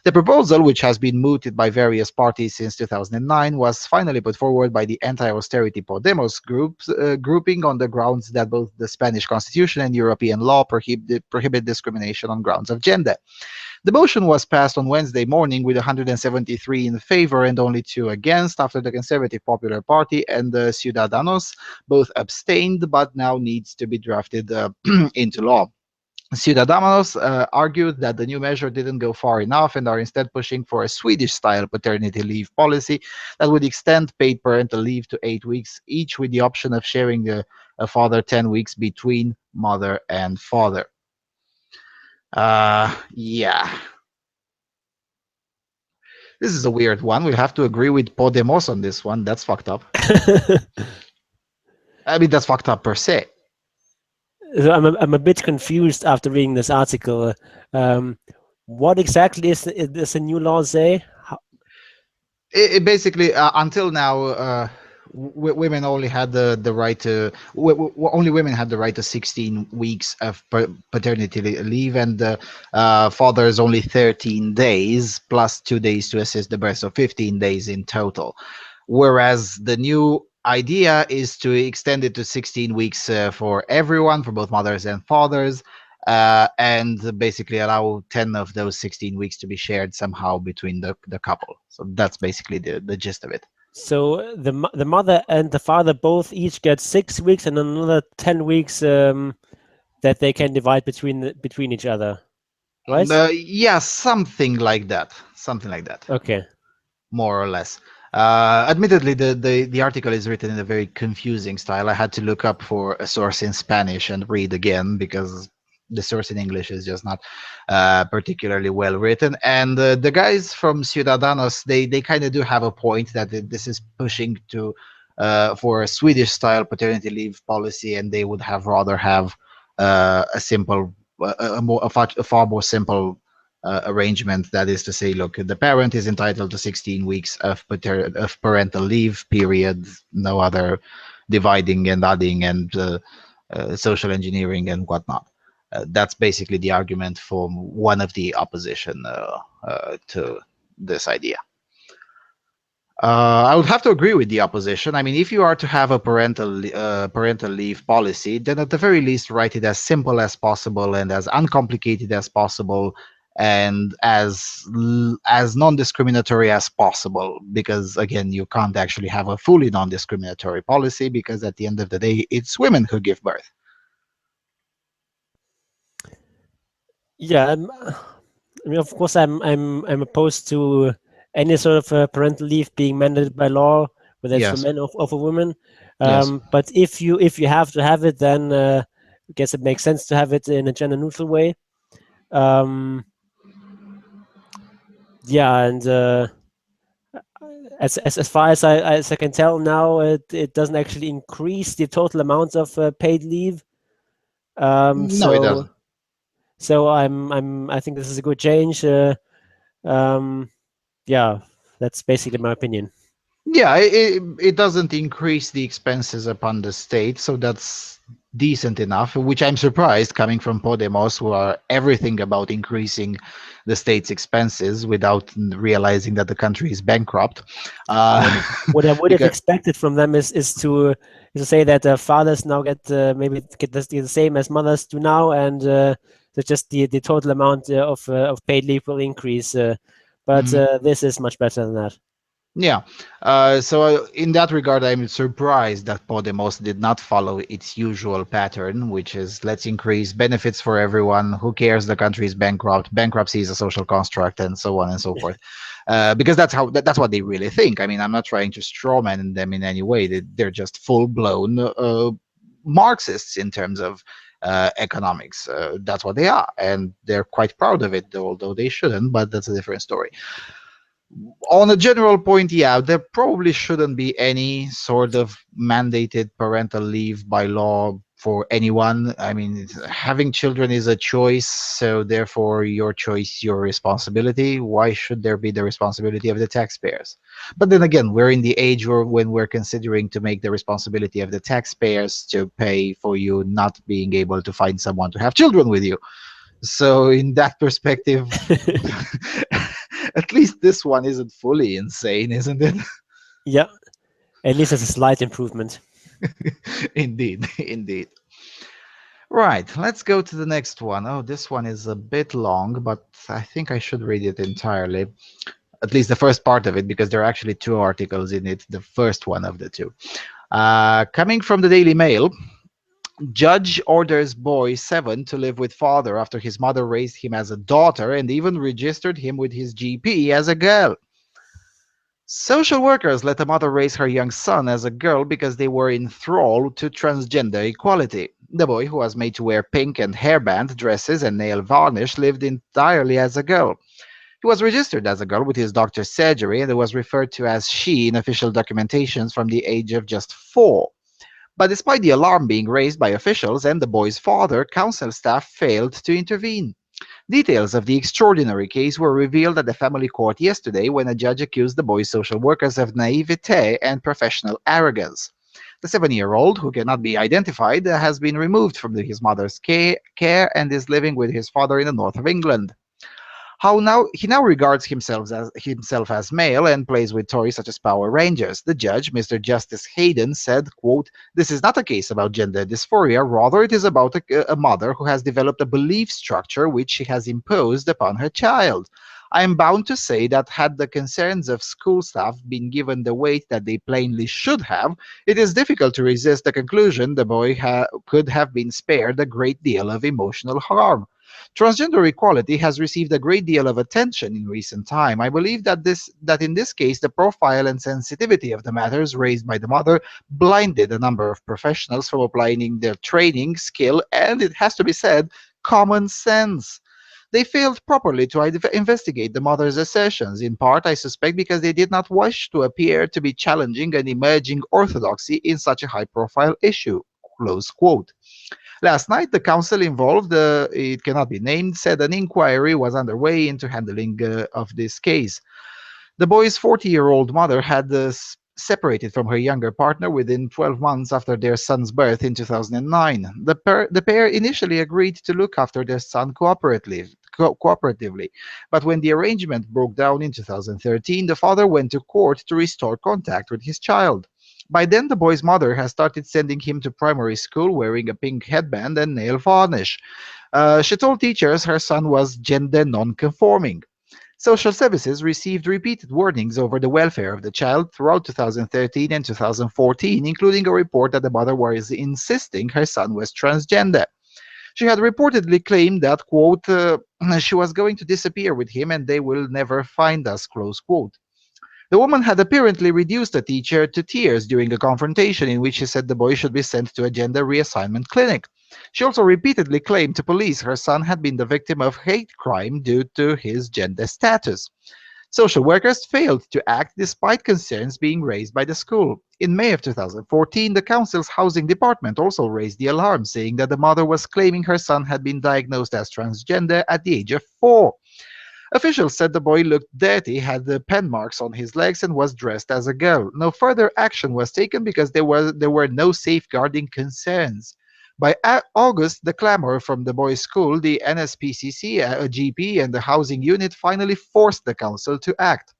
The proposal, which has been mooted by various parties since 2009, was finally put forward by the anti-austerity Podemos grouping on the grounds that both the Spanish constitution and European law prohibit discrimination on grounds of gender. The motion was passed on Wednesday morning with 173 in favor and only 2 against, after the Conservative Popular Party and the Ciudadanos both abstained, but now needs to be drafted into law. Ciudadanos argued that the new measure didn't go far enough and are instead pushing for a Swedish-style paternity leave policy that would extend paid parental leave to 8 weeks, each with the option of sharing a father 10 weeks between mother and father. Yeah, this is a weird one. We'll have to agree with Podemos on this one. That's fucked up. I mean, that's fucked up per se.
So I'm a bit confused after reading this article. Um, what exactly is the new law say?
It basically until now women only had the right to only women had the right to 16 weeks of paternity leave, and fathers only 13 days plus 2 days to assist the birth, so 15 days in total, whereas the new idea is to extend it to 16 weeks for everyone, for both mothers and fathers, and basically allow 10 of those 16 weeks to be shared somehow between the couple. So that's basically the gist of it.
So the mother and the father both each get 6 weeks and another 10 weeks that they can divide between each other, right?
Yeah, something like that. Something like that.
Okay.
More or less. Admittedly, the article is written in a very confusing style. I had to look up for a source in Spanish and read again because the source in English is just not particularly well written. And the guys from Ciudadanos, they kind of do have a point that this is pushing to for a Swedish style paternity leave policy, and they would have rather have a simple, a far more simple arrangement. That is to say, look, the parent is entitled to 16 weeks of parental leave, period. No other dividing and adding and social engineering and whatnot. That's basically the argument from one of the opposition to this idea. I would have to agree with the opposition. I mean, if you are to have a parental leave policy, then at the very least write it as simple as possible and as uncomplicated as possible, and as non-discriminatory as possible. Because again, you can't actually have a fully non-discriminatory policy, because at the end of the day, it's women who give birth.
Yeah, I mean, of course, I'm opposed to any sort of parental leave being mandated by law, whether it's for
Yes.
men or for women.
Yes.
But if you have to have it, then I guess it makes sense to have it in a gender neutral way. Um, yeah, and as far as I can tell now, it doesn't actually increase the total amount of paid leave. Um,
No, it
so
doesn't.
so I think this is a good change. Um, yeah, that's basically my opinion.
Yeah, it doesn't increase the expenses upon the state, so that's decent enough, which I'm surprised coming from Podemos, who are everything about increasing the state's expenses without realizing that the country is bankrupt.
What what I would have
Because
expected from them is to say that fathers now get maybe get the same as mothers do now, and so just the total amount of paid leave will increase. But
Mhm.
this is much better than that.
Yeah. So in that regard, I'm surprised that Podemos did not follow its usual pattern, which is let's increase benefits for everyone. Who cares? The country is bankrupt. Bankruptcy is a social construct, and so on and so forth. Because that's what they really think. I mean, I'm not trying to strawman them in any way. They're just full blown Marxists in terms of economics. That's what they are, and they're quite proud of it, although they shouldn't. But that's a different story. On a general point, yeah, there probably shouldn't be any sort of mandated parental leave by law for anyone. I mean, having children is a choice, so therefore, your choice, your responsibility. Why should there be the responsibility of the taxpayers? But then again, we're in the age when we're considering to make the responsibility of the taxpayers to pay for you not being able to find someone to have children with you. So, in that perspective, at least this one isn't fully insane, isn't it?
Yeah, at least it's a slight improvement.
Indeed, indeed. Right, let's go to the next one. Oh, this one is a bit long, but I think I should read it entirely. At least the first part of it, because there are actually two articles in it, the first one of the two. Coming from the Daily Mail, judge orders boy 7 to live with father after his mother raised him as a daughter and even registered him with his GP as a girl. Social workers let a mother raise her young son as a girl because they were in thrall to transgender equality. The boy, who was made to wear pink and hairband dresses and nail varnish, lived entirely as a girl. He was registered as a girl with his doctor's surgery and was referred to as she in official documentations from the age of just 4. But despite the alarm being raised by officials and the boy's father, council staff failed to intervene. Details of the extraordinary case were revealed at the family court yesterday when a judge accused the boy's social workers of naivete and professional arrogance. The 7-year-old, who cannot be identified, has been removed from his mother's care and is living with his father in the north of England. He now regards himself as male and plays with toys such as Power Rangers. The judge, Mr. Justice Hayden, said, quote, "This is not a case about gender dysphoria, rather it is about a mother who has developed a belief structure which she has imposed upon her child. I am bound to say that had the concerns of school staff been given the weight that they plainly should have, it is difficult to resist the conclusion the boy could have been spared a great deal of emotional harm. Transgender equality has received a great deal of attention in recent time. I believe that in this case the profile and sensitivity of the matters raised by the mother blinded a number of professionals from applying their training, skill, and it has to be said, common sense. They failed properly to investigate the mother's assertions, in part, I suspect, because they did not wish to appear to be challenging an emerging orthodoxy in such a high profile issue." Close quote. Last night, the council involved, it cannot be named, said an inquiry was underway into handling of this case. The boy's 40-year-old mother had separated from her younger partner within 12 months after their son's birth in 2009. The pair initially agreed to look after their son cooperatively, but when the arrangement broke down in 2013, the father went to court to restore contact with his child. By then, the boy's mother has started sending him to primary school wearing a pink headband and nail varnish. She told teachers her son was gender non-conforming. Social services received repeated warnings over the welfare of the child throughout 2013 and 2014, including a report that the mother was insisting her son was transgender. She had reportedly claimed that, quote, she was going to disappear with him and they will never find us, close quote. The woman had apparently reduced the teacher to tears during a confrontation in which she said the boy should be sent to a gender reassignment clinic. She also repeatedly claimed to police her son had been the victim of hate crime due to his gender status. Social workers failed to act despite concerns being raised by the school. In May of 2014, the council's housing department also raised the alarm, saying that the mother was claiming her son had been diagnosed as transgender at the age of 4. Officials said the boy looked dirty, had the pen marks on his legs, and was dressed as a girl. No further action was taken because there were no safeguarding concerns. By August, the clamor from the boys' school, the NSPCC, a GP, and the housing unit finally forced the council to act.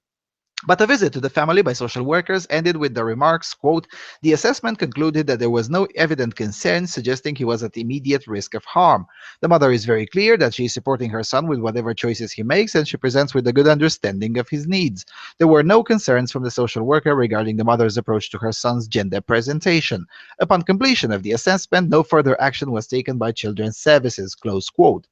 But a visit to the family by social workers ended with the remarks, quote, "The assessment concluded that there was no evident concern suggesting he was at immediate risk of harm. The mother is very clear that she is supporting her son with whatever choices he makes and she presents with a good understanding of his needs. There were no concerns from the social worker regarding the mother's approach to her son's gender presentation. Upon completion of the assessment, no further action was taken by Children's Services," close quote.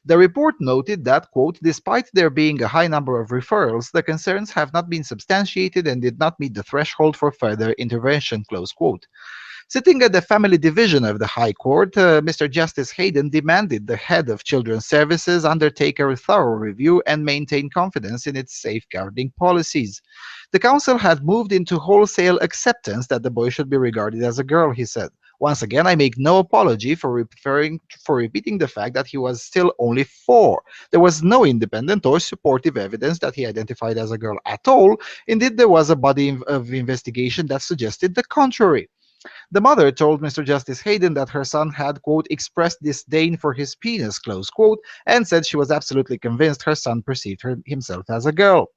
The report noted that, quote, "Despite there being a high number of referrals, the concerns have not been substantiated and did not meet the threshold for further intervention," close quote. Sitting at the family division of the High Court, Mr. Justice Hayden demanded the head of Children's Services undertake a thorough review and maintain confidence in its safeguarding policies. The council had moved into wholesale acceptance that the boy should be regarded as a girl, he said. "Once again, I make no apology for repeating the fact that he was still only 4. There was no independent or supportive evidence that he identified as a girl at all. Indeed, there was a body of investigation that suggested the contrary." The mother told Mr. Justice Hayden that her son had, quote, "expressed disdain for his penis," close quote, and said she was absolutely convinced her son perceived himself as a girl.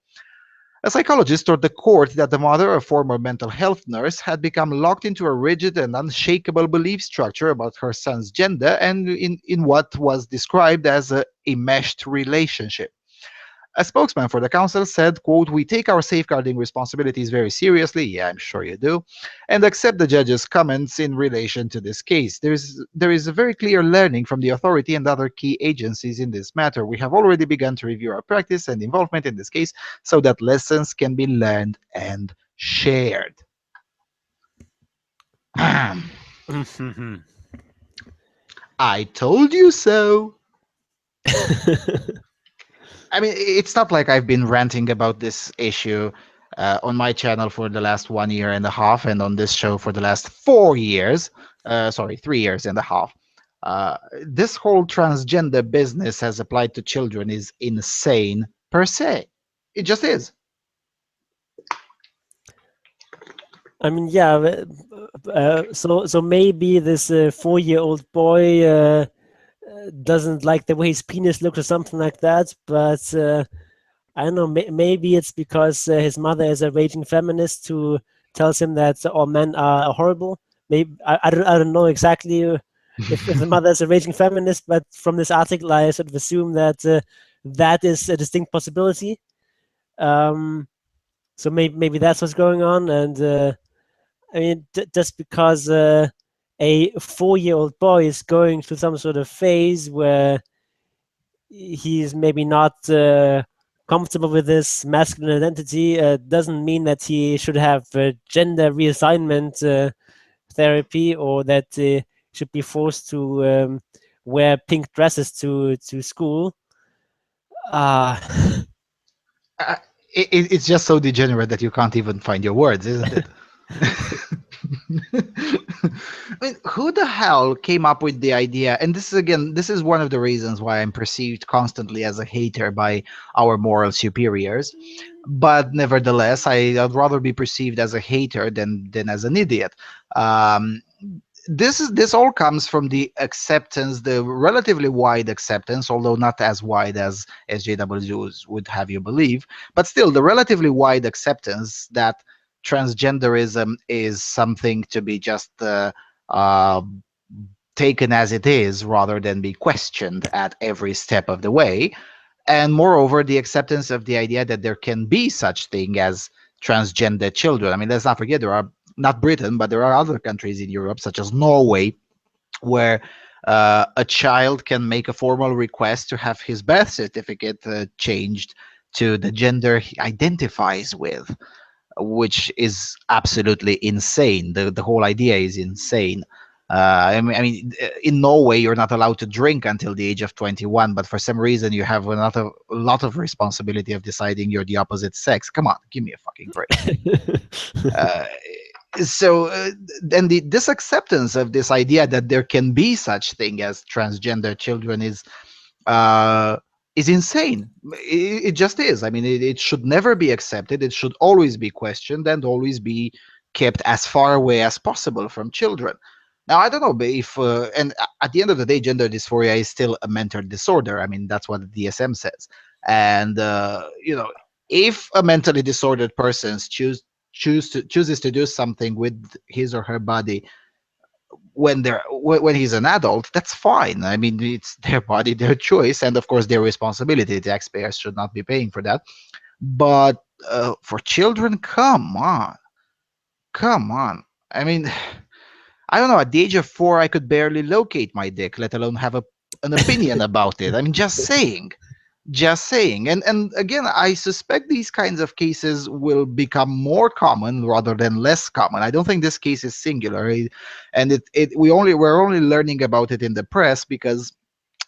A psychologist told the court that the mother, a former mental health nurse, had become locked into a rigid and unshakable belief structure about her son's gender and in what was described as a enmeshed relationship. A spokesman for the council said, quote, "We take our safeguarding responsibilities very seriously," yeah, I'm sure you do, "and accept the judge's comments in relation to this case. There is a very clear learning from the authority and other key agencies in this matter. We have already begun to review our practice and involvement in this case so that lessons can be learned and shared." I told you so. I mean, it's not like I've been ranting about this issue on my channel for the last 1 year and a half, and on this show for the last 4 years. Sorry, 3 years and a half. This whole transgender business as applied to children is insane per se. It just is.
I mean, yeah. So maybe this 4-year-old boy doesn't like the way his penis looks or something like that. But I don't know. Maybe it's because his mother is a raging feminist who tells him that all men are horrible. Maybe I don't know exactly if the mother is a raging feminist, but from this article, I sort of assume that that is a distinct possibility. Um, so maybe that's what's going on, and I mean, just because a 4-year-old boy is going through some sort of phase where he's maybe not comfortable with his masculine identity doesn't mean that he should have gender reassignment therapy, or that should be forced to wear pink dresses to school. Uh,
Uh, it's just so degenerate that you can't even find your words, isn't it? I mean, who the hell came up with the idea? And this is again, this is one of the reasons why I'm perceived constantly as a hater by our moral superiors. But nevertheless, I'd rather be perceived as a hater than as an idiot. Um, this all comes from the acceptance, the relatively wide acceptance, although not as wide as SJWs would have you believe, but still the relatively wide acceptance that transgenderism is something to be just uh, taken as it is rather than be questioned at every step of the way. And moreover, the acceptance of the idea that there can be such thing as transgender children. I mean, let's not forget there are, not Britain, but there are other countries in Europe, such as Norway, where a child can make a formal request to have his birth certificate changed to the gender he identifies with, which is absolutely insane. The whole idea is insane. In Norway, you're not allowed to drink until the age of 21, but for some reason, you have a lot of responsibility of deciding you're the opposite sex. Come on, give me a fucking break. Uh, so then this acceptance of this idea that there can be such thing as transgender children uh, is insane. It just is. I mean, it should never be accepted. It should always be questioned and always be kept as far away as possible from children. Now, I don't know if, and at the end of the day, gender dysphoria is still a mental disorder. I mean, that's what the DSM says. And, if a mentally disordered person chooses to do something with his or her body when he's an adult, that's fine. I mean, it's their body, their choice, and of course their responsibility. Taxpayers should not be paying for that. But for children, come on. I mean, I don't know. At the age of 4, I could barely locate my dick, let alone have an opinion about it. I mean, just saying. And again, I suspect these kinds of cases will become more common rather than less common. I don't think this case is singular. And we're only learning about it in the press because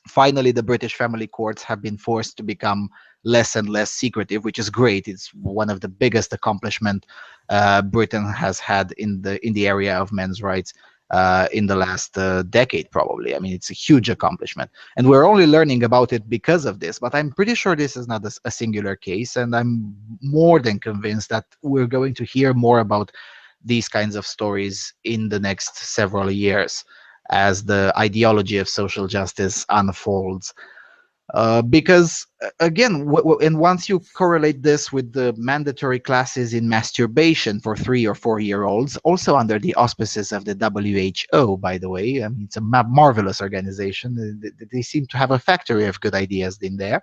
finally the British family courts have been forced to become less and less secretive, which is great. It's one of the biggest accomplishment Britain has had in the area of men's rights in the last decade, probably. I mean, it's a huge accomplishment, and we're only learning about it because of this. But I'm pretty sure this is not a singular case, and I'm more than convinced that we're going to hear more about these kinds of stories in the next several years as the ideology of social justice unfolds. Because again, and once you correlate this with the mandatory classes in masturbation for 3 or 4 year olds, also under the auspices of the WHO, by the way, I mean, it's a marvelous organization. They seem to have a factory of good ideas in there.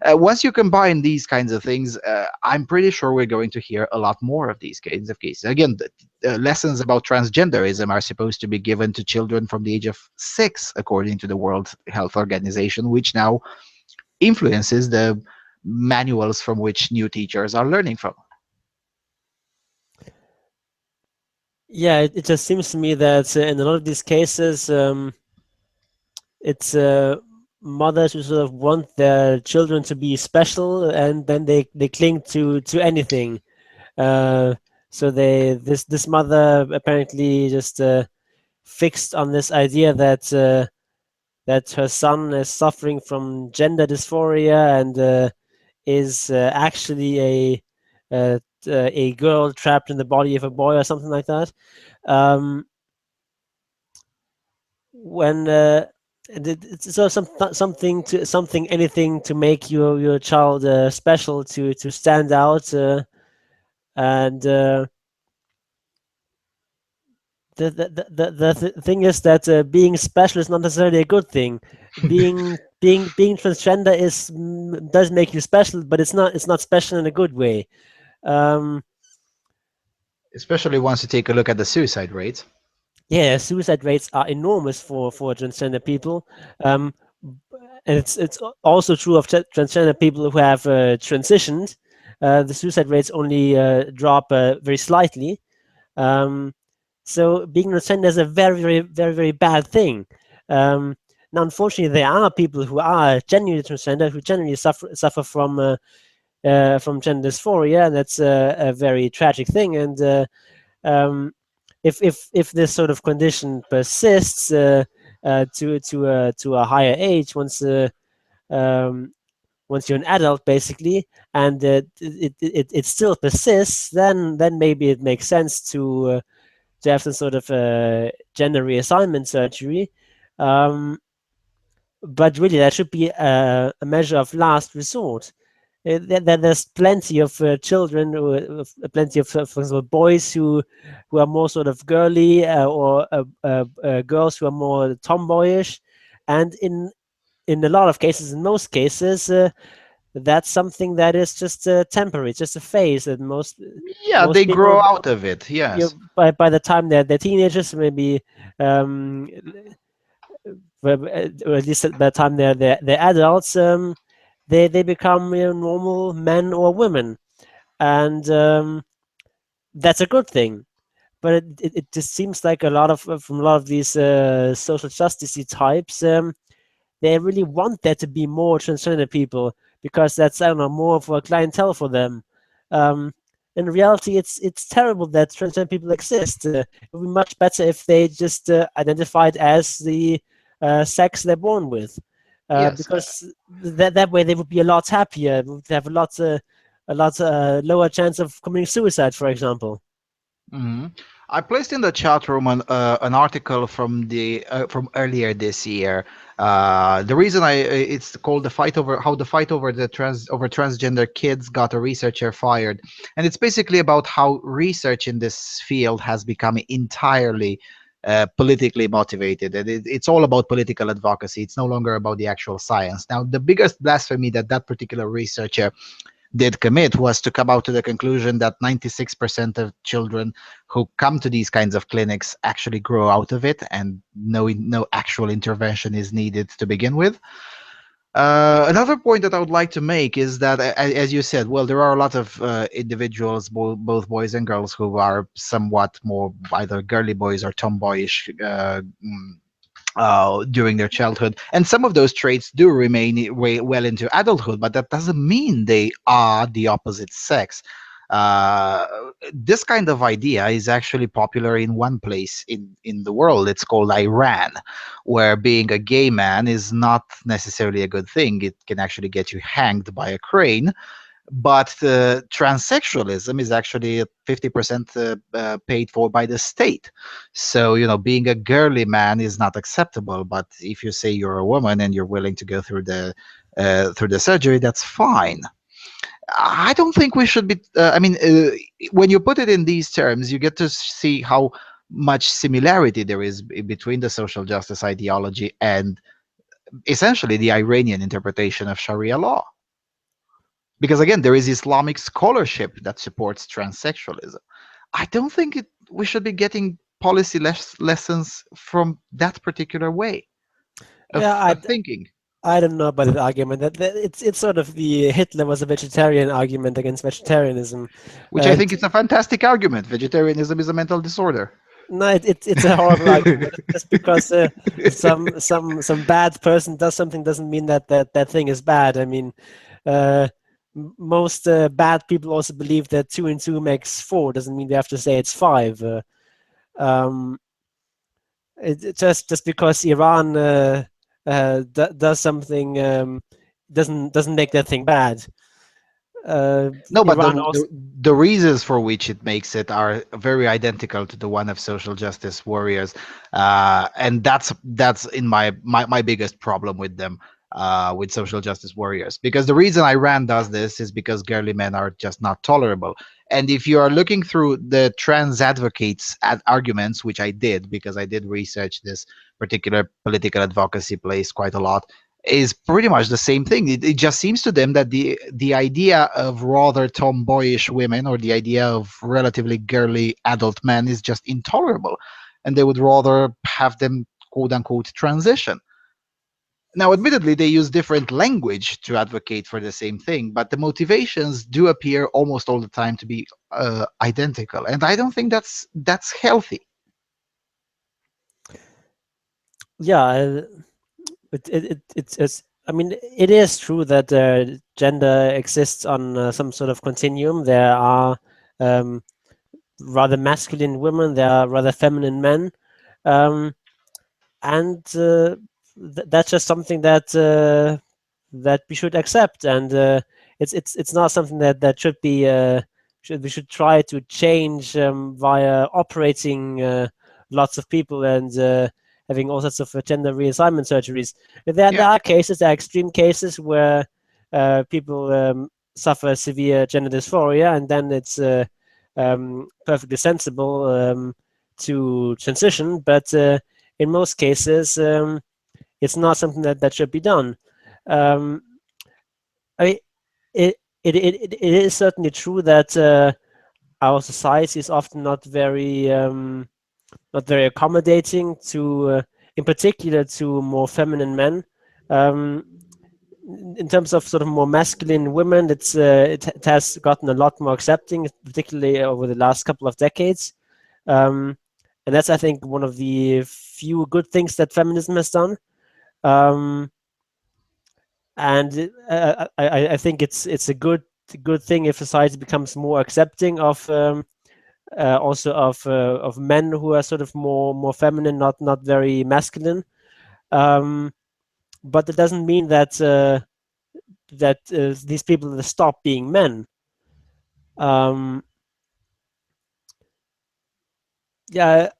Once you combine these kinds of things, I'm pretty sure we're going to hear a lot more of these kinds of cases. Again, lessons about transgenderism are supposed to be given to children from the age of 6, according to the World Health Organization, which now influences the manuals from which new teachers are learning from.
Yeah, it just seems to me that in a lot of these cases, it's mothers who sort of want their children to be special, and then they cling to anything. Uh, so this mother apparently just fixed on this idea that that her son is suffering from gender dysphoria and is actually uh, a girl trapped in the body of a boy or something like that. Um, when it's sort of something anything to make your child special to stand out and the thing is that being special is not necessarily a good thing. Being transgender does make you special, but it's not special in a good way. Um,
Especially once you take a look at the suicide rates.
yeah, suicide rates are enormous for transgender people. Um, and it's also true of transgender people who have transitioned. The suicide rates only drop very slightly. Um, so being transgender is a very bad thing. Now, unfortunately, there are people who are genuinely transgender who genuinely suffer from gender dysphoria, and that's a very tragic thing. And um, if this sort of condition persists to a higher age, um, once you're an adult, basically, and it still persists, then maybe it makes sense to have some sort of gender reassignment surgery. Um, but really, that should be a measure of last resort. There's plenty of children, plenty of, for example, boys who are more sort of girly, or girls who are more tomboyish, and in a lot of cases, in most cases, that's something that is just temporary. It's just a phase that
Yeah, they
most
grow
people,
out of it.
you
Yes.
know, by the time they're teenagers, maybe um, or at least by the time they're adults, they become, normal men or women, and that's a good thing. But it just seems like a lot of from a lot of these social justice types, they really want there to be more transgender people because that's, I don't know, more of a clientele for them. Um, in reality, it's terrible that transgender people exist. It would be much better if they just identified as the sex they're born with,
Yes.
because that way they would be a lot happier. Would have a lot lower chance of committing suicide, for example.
Mhm. I placed in the chat room an article from earlier this year. The reason it's called the fight over how the fight over transgender kids got a researcher fired, and it's basically about how research in this field has become entirely politically motivated, and it's all about political advocacy. It's no longer about the actual science. Now, the biggest blasphemy that that particular researcher did commit was to come out to the conclusion that 96% of children who come to these kinds of clinics actually grow out of it, and no actual intervention is needed to begin with. Another point that I would like to make is that, as you said, well, there are a lot of individuals, both boys and girls, who are somewhat more either girly boys or tomboyish during their childhood. And some of those traits do remain well into adulthood, but that doesn't mean they are the opposite sex. Uh, this kind of idea is actually popular in one place in the world. It's called Iran, where being a gay man is not necessarily a good thing. It can actually get you hanged by a crane, but transsexualism is actually 50% paid for by the state. So, being a girly man is not acceptable, but if you say you're a woman and you're willing to go through the surgery, that's fine. I don't think we should be. When you put it in these terms, you get to see how much similarity there is between the social justice ideology and essentially the Iranian interpretation of Sharia law. Because again, there is Islamic scholarship that supports transsexualism. I don't think we should be getting policy lessons from that particular way of,
Yeah,
of thinking.
I don't know about that argument. That it's sort of the Hitler was a vegetarian argument against vegetarianism.
Which I
And
think is a fantastic argument. Vegetarianism is a mental disorder.
no, it's a horrible argument. Just because some bad person does something doesn't mean that thing is bad. I mean, uh, most bad people also believe that 2 and 2 makes 4. Doesn't mean they have to say it's 5. Um, just because Iran does something doesn't make that thing bad.
No, but
Iran also.
the reasons for which it makes it are very identical to the one of social justice warriors, and that's in my biggest problem with them, with social justice warriors. Because the reason Iran does this is because girly men are just not tolerable. And if you are looking through the trans advocates arguments, which I did because I did research this particular political advocacy place quite a lot, is pretty much the same thing. It just seems to them that the idea of rather tomboyish women, or the idea of relatively girly adult men, is just intolerable, and they would rather have them quote unquote transition. Now, admittedly, they use different language to advocate for the same thing, but the motivations do appear almost all the time to be identical, and I don't think that's healthy.
Yeah, it's. I mean, it is true that gender exists on some sort of continuum. There are um, rather masculine women. There are rather feminine men, um, and that's just something that we should accept. And it's not something that should be we should try to change via operating lots of people and having all sorts of gender reassignment surgeries. There
Yeah,
are cases, there are extreme cases where people suffer severe gender dysphoria, and then it's perfectly sensible to transition. But in most cases, it's not something that should be done. Um, I mean, it is certainly true that our society is often not very accommodating to, in particular, to more feminine men. Um, in terms of sort of more masculine women, it has gotten a lot more accepting, particularly over the last couple of decades. Um, and that's, I think, one of the few good things that feminism has done. Um, and I think it's a good thing if society becomes more accepting of also of men who are sort of more feminine, not very masculine. Um, but it doesn't mean that these people stop being men. Um, yeah,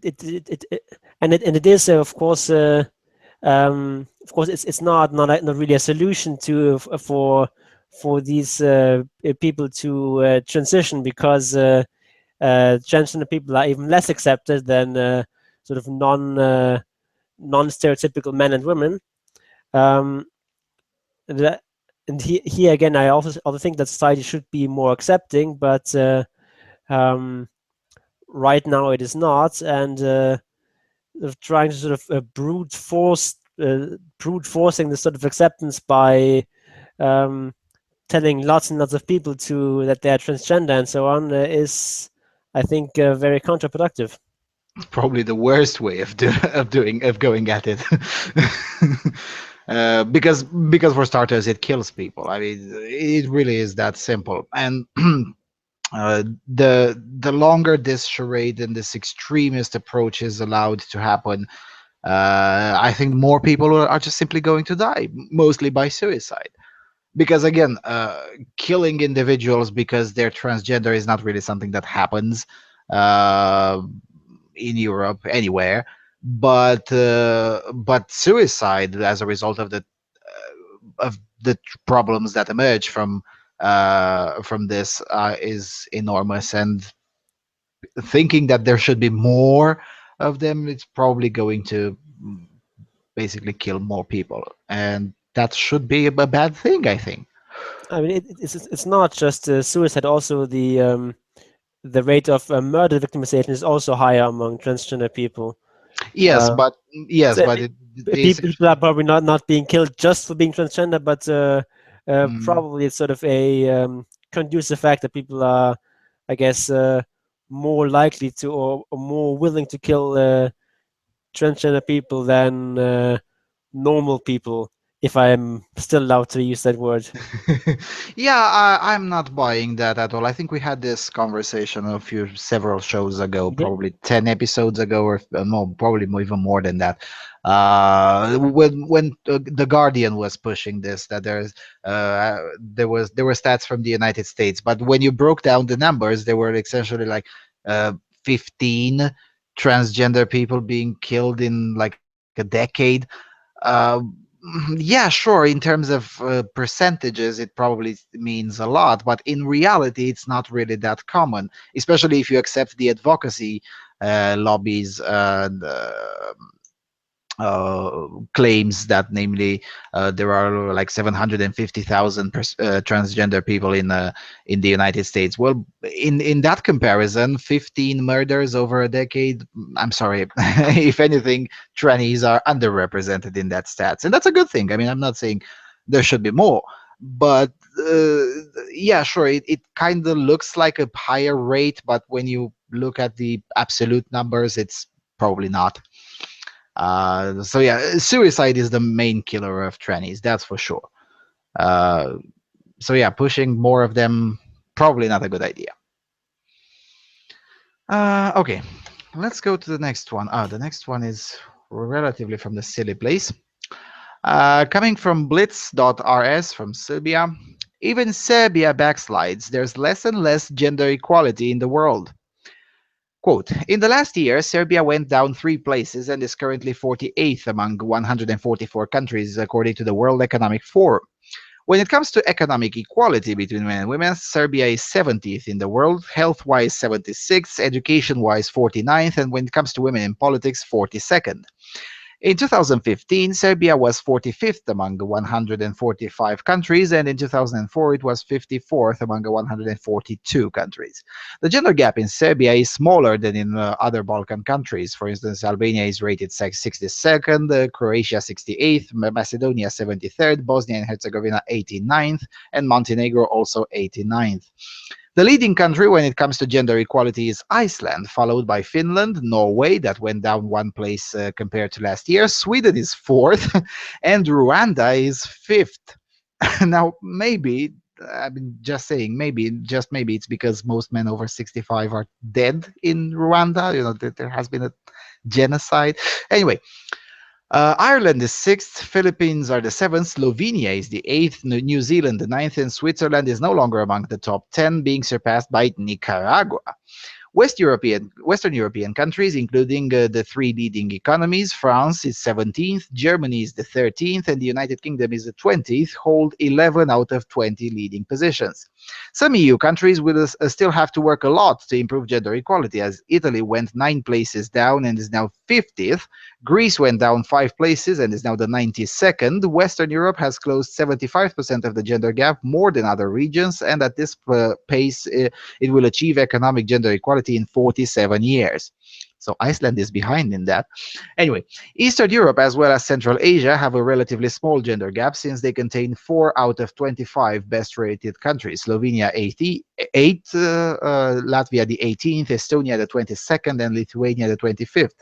it is of course it's not really a solution to for these people to transition, because transgender people are even less accepted than sort of non-stereotypical men and women. Um, that, and here again, I also think that society should be more accepting, but um, right now it is not, and of trying to sort of brute forcing this sort of acceptance by um, telling lots and lots of people to that they are transgender and so on is, I think, very counterproductive.
probably the worst way of going at it. Because for starters, it kills people. I mean, it really is that simple. And the longer this charade and this extremist approach is allowed to happen, I think more people are just simply going to die, mostly by suicide. Because again, killing individuals because they're transgender is not really something that happens uh, in Europe anywhere. But suicide as a result of the problems that emerge from this is enormous. And thinking that there should be more of them, it's probably going to basically kill more people, and that should be a bad thing, I think.
I mean, it's not just suicide. Also, the rate of murder victimization is also higher among transgender people.
Yes,
Uh,
but yes,
so
but the
people are probably not being killed just for being transgender, but
mm,
probably it's sort of a conducive fact that people are, I guess, more likely to or more willing to kill transgender people than normal people, if I'm still allowed to use that word.
yeah, I'm not buying that at all. I think we had this conversation several shows ago,
Okay.
probably 10 episodes ago, or no, probably even more than that. When the Guardian was pushing this, that there were stats from the United States, but when you broke down the numbers, they were essentially like uh, 15 transgender people being killed in like a decade. uh, yeah, sure. In terms of percentages, it probably means a lot, but in reality, it's not really that common, especially if you accept the advocacy lobbies claims that, namely, there are like 750,000 transgender people in the United States. Well, in that comparison, 15 murders over a decade. I'm sorry, if anything, trannies are underrepresented in that stats, and that's a good thing. I mean, I'm not saying there should be more, but yeah, sure, it kind of looks like a higher rate, but when you look at the absolute numbers, it's probably not. So yeah, suicide is the main killer of trannies, that's for sure. Uh, so yeah, pushing more of them, probably not a good idea. Okay, let's go to the next one. The next one is relatively from the silly place. Coming from blitz.rs from Serbia. Even Serbia backslides. There's less and less gender equality in the world. Quote, in the last year, Serbia went down 3 places and is currently 48th among 144 countries, according to the World Economic Forum. When it comes to economic equality between men and women, Serbia is 70th in the world, health-wise 76th, education-wise 49th, and when it comes to women in politics, 42nd. In 2015, Serbia was 45th among 145 countries, and in 2004 it was 54th among 142 countries. The gender gap in Serbia is smaller than in other Balkan countries. For instance, Albania is rated 62nd, Croatia 68th, Macedonia 73rd, Bosnia and Herzegovina 89th, and Montenegro also 89th. The leading country when it comes to gender equality is Iceland, followed by Finland, Norway, that went down 1 place compared to last year. Sweden is fourth, and Rwanda is fifth. Now, maybe, I mean, just saying, maybe, just maybe it's because most men over 65 are dead in Rwanda. You know, there has been a genocide. Anyway, Ireland is sixth, Philippines are the seventh, Slovenia is the eighth, New Zealand the ninth, and Switzerland is no longer among the top 10, being surpassed by Nicaragua. Western European countries, including the three leading economies, France is 17th, Germany is the 13th, and the United Kingdom is the 20th, hold 11 out of 20 leading positions. Some EU countries will still have to work a lot to improve gender equality, as Italy went 9 places down and is now 50th. Greece went down 5 places and is now the 92nd. Western Europe has closed 75% of the gender gap, more than other regions, and at this pace, it will achieve economic gender equality in 47 years. So Iceland is behind in that. Anyway, Eastern Europe as well as Central Asia have a relatively small gender gap since they contain 4 out of 25 best rated countries. Slovenia 8, Latvia the 18th, Estonia the 22nd, and Lithuania the 25th.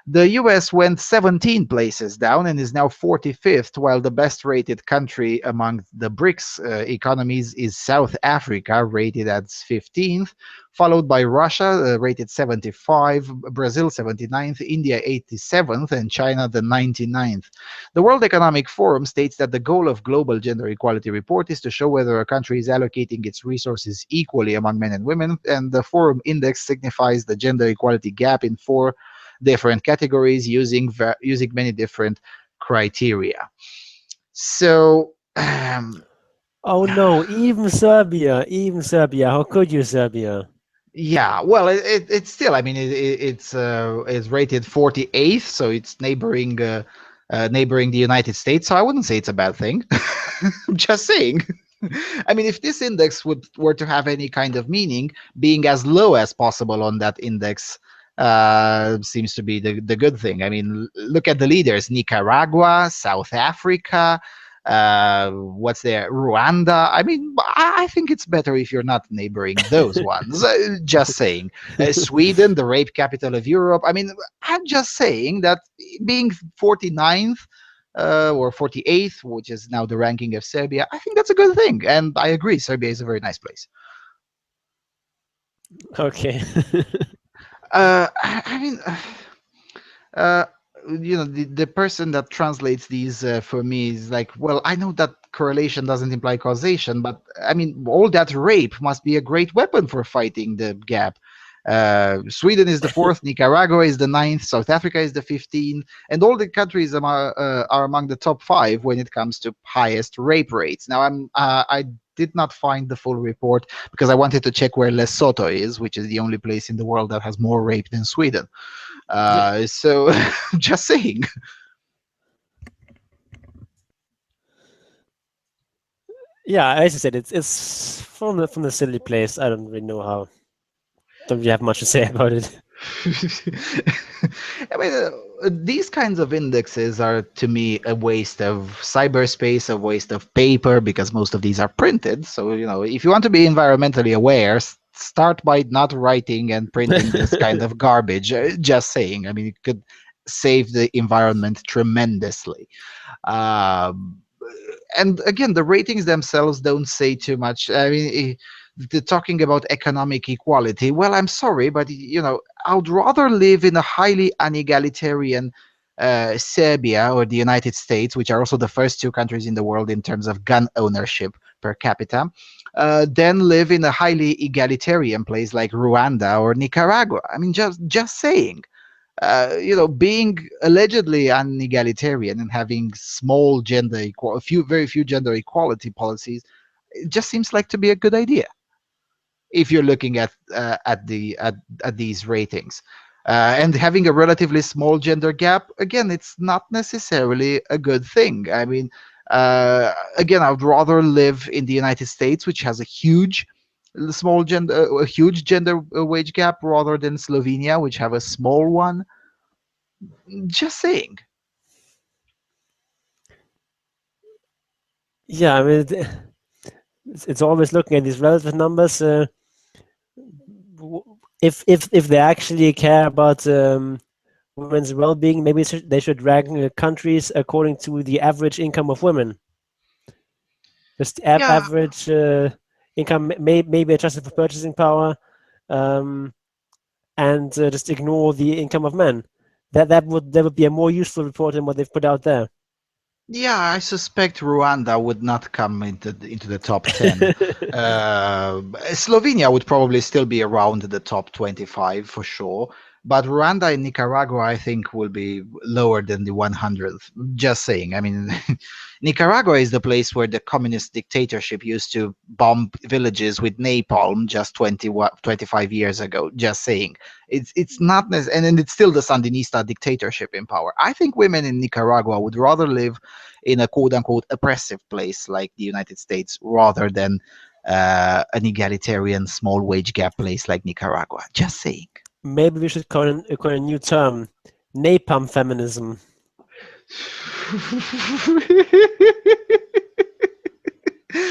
The US went 17 places down and is now 45th, while the best rated country among the BRICS economies is South Africa, rated at 15th, followed by Russia, rated 75, Brazil 79th, India 87th, and China the 99th. The World Economic Forum states that the goal of Global Gender Equality Report is to show whether a country is allocating its resources equally among men and women, and the Forum Index signifies the gender equality gap in 4 different categories using many different criteria. So
Oh no, even Serbia. How could you, Serbia?
yeah, well, it's still. I mean, it's rated 48th, so it's neighboring the United States. So I wouldn't say it's a bad thing. I'm just saying. I mean, if this index were to have any kind of meaning, being as low as possible on that index seems to be the good thing. I mean, look at the leaders: Nicaragua, South Africa. What's there? Rwanda. I mean, I think it's better if you're not neighboring those ones. Just saying. Sweden, the rape capital of Europe. I mean, I'm just saying that being 49th or 48th, which is now the ranking of Serbia, I think that's a good thing. And I agree, Serbia is a very nice place.
Okay.
I mean, uh, the person that translates these for me is like, well, I know that correlation doesn't imply causation, but I mean, all that rape must be a great weapon for fighting the gap. Sweden is the fourth, Nicaragua is the ninth, South Africa is the 15th, and all the countries are among the top five when it comes to highest rape rates. Now, I did not find the full report because I wanted to check where Lesotho is, which is the only place in the world that has more rape than Sweden. So just saying.
Yeah, as I said, it's from the silly place. I don't really know how. Don't really have much to say about it.
I mean, these kinds of indexes are to me a waste of cyberspace, a waste of paper, because most of these are printed. So, if you want to be environmentally aware, start by not writing and printing this kind of garbage. Just saying. I mean, it could save the environment tremendously. Um, and again, the ratings themselves don't say too much. I mean, the talking about economic equality. Well, I'm sorry, but I would rather live in a highly unegalitarian Serbia or the United States, which are also the first two countries in the world in terms of gun ownership per capita, than live in a highly egalitarian place like Rwanda or Nicaragua. I mean, just saying. Being allegedly unegalitarian and having small very few gender equality policies, it just seems like to be a good idea if you're looking at these ratings. And having a relatively small gender gap, again, it's not necessarily a good thing. I mean, again, I would rather live in the United States, which has a huge gender wage gap, rather than Slovenia, which have a small one. Just saying.
Yeah, I mean, it's always looking at these relative numbers. If they actually care about women's well-being, maybe they should rank countries according to the average income of women. Just
Yeah,
average income, maybe adjusted for purchasing power, and just ignore the income of men. That would be a more useful report than what they've put out there.
yeah, I suspect Rwanda would not come into the top 10. Slovenia would probably still be around the top 25 for sure, but Rwanda and Nicaragua, I think, will be lower than the 100th. Just saying. I mean, Nicaragua is the place where the communist dictatorship used to bomb villages with napalm just 25 years ago. Just saying. It's not and it's still the Sandinista dictatorship in power. I think women in Nicaragua would rather live in a quote unquote oppressive place like the United States rather than an egalitarian small wage gap place like Nicaragua. Just saying.
Maybe we should coin a new term: napalm feminism.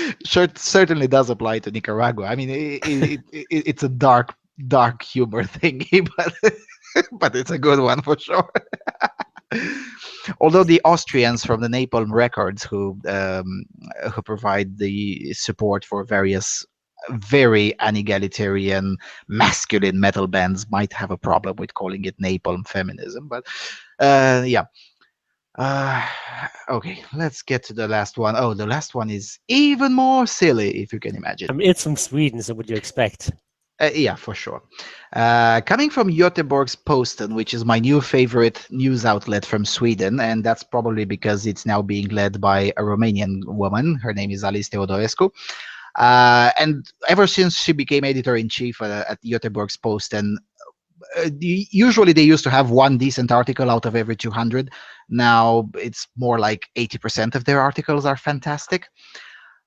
Certainly does apply to Nicaragua. I mean, it's a dark humor thingy, but it's a good one for sure. Although the Austrians from the Napalm Records, who provide the support for various very unegalitarian masculine metal bands, might have a problem with calling it napalm feminism. But yeah. Okay, let's get to the last one. Oh, the last one is even more silly, if you can imagine.
I mean, it's from Sweden, so what do you expect?
Yeah, for sure. Coming from Göteborgs-Posten, which is my new favorite news outlet from Sweden, and that's probably because it's now being led by a Romanian woman. Her name is Alice Teodorescu. And ever since she became editor-in-chief at Göteborgs-Posten, usually they used to have one decent article out of every 200. Now it's more like 80% of their articles are fantastic.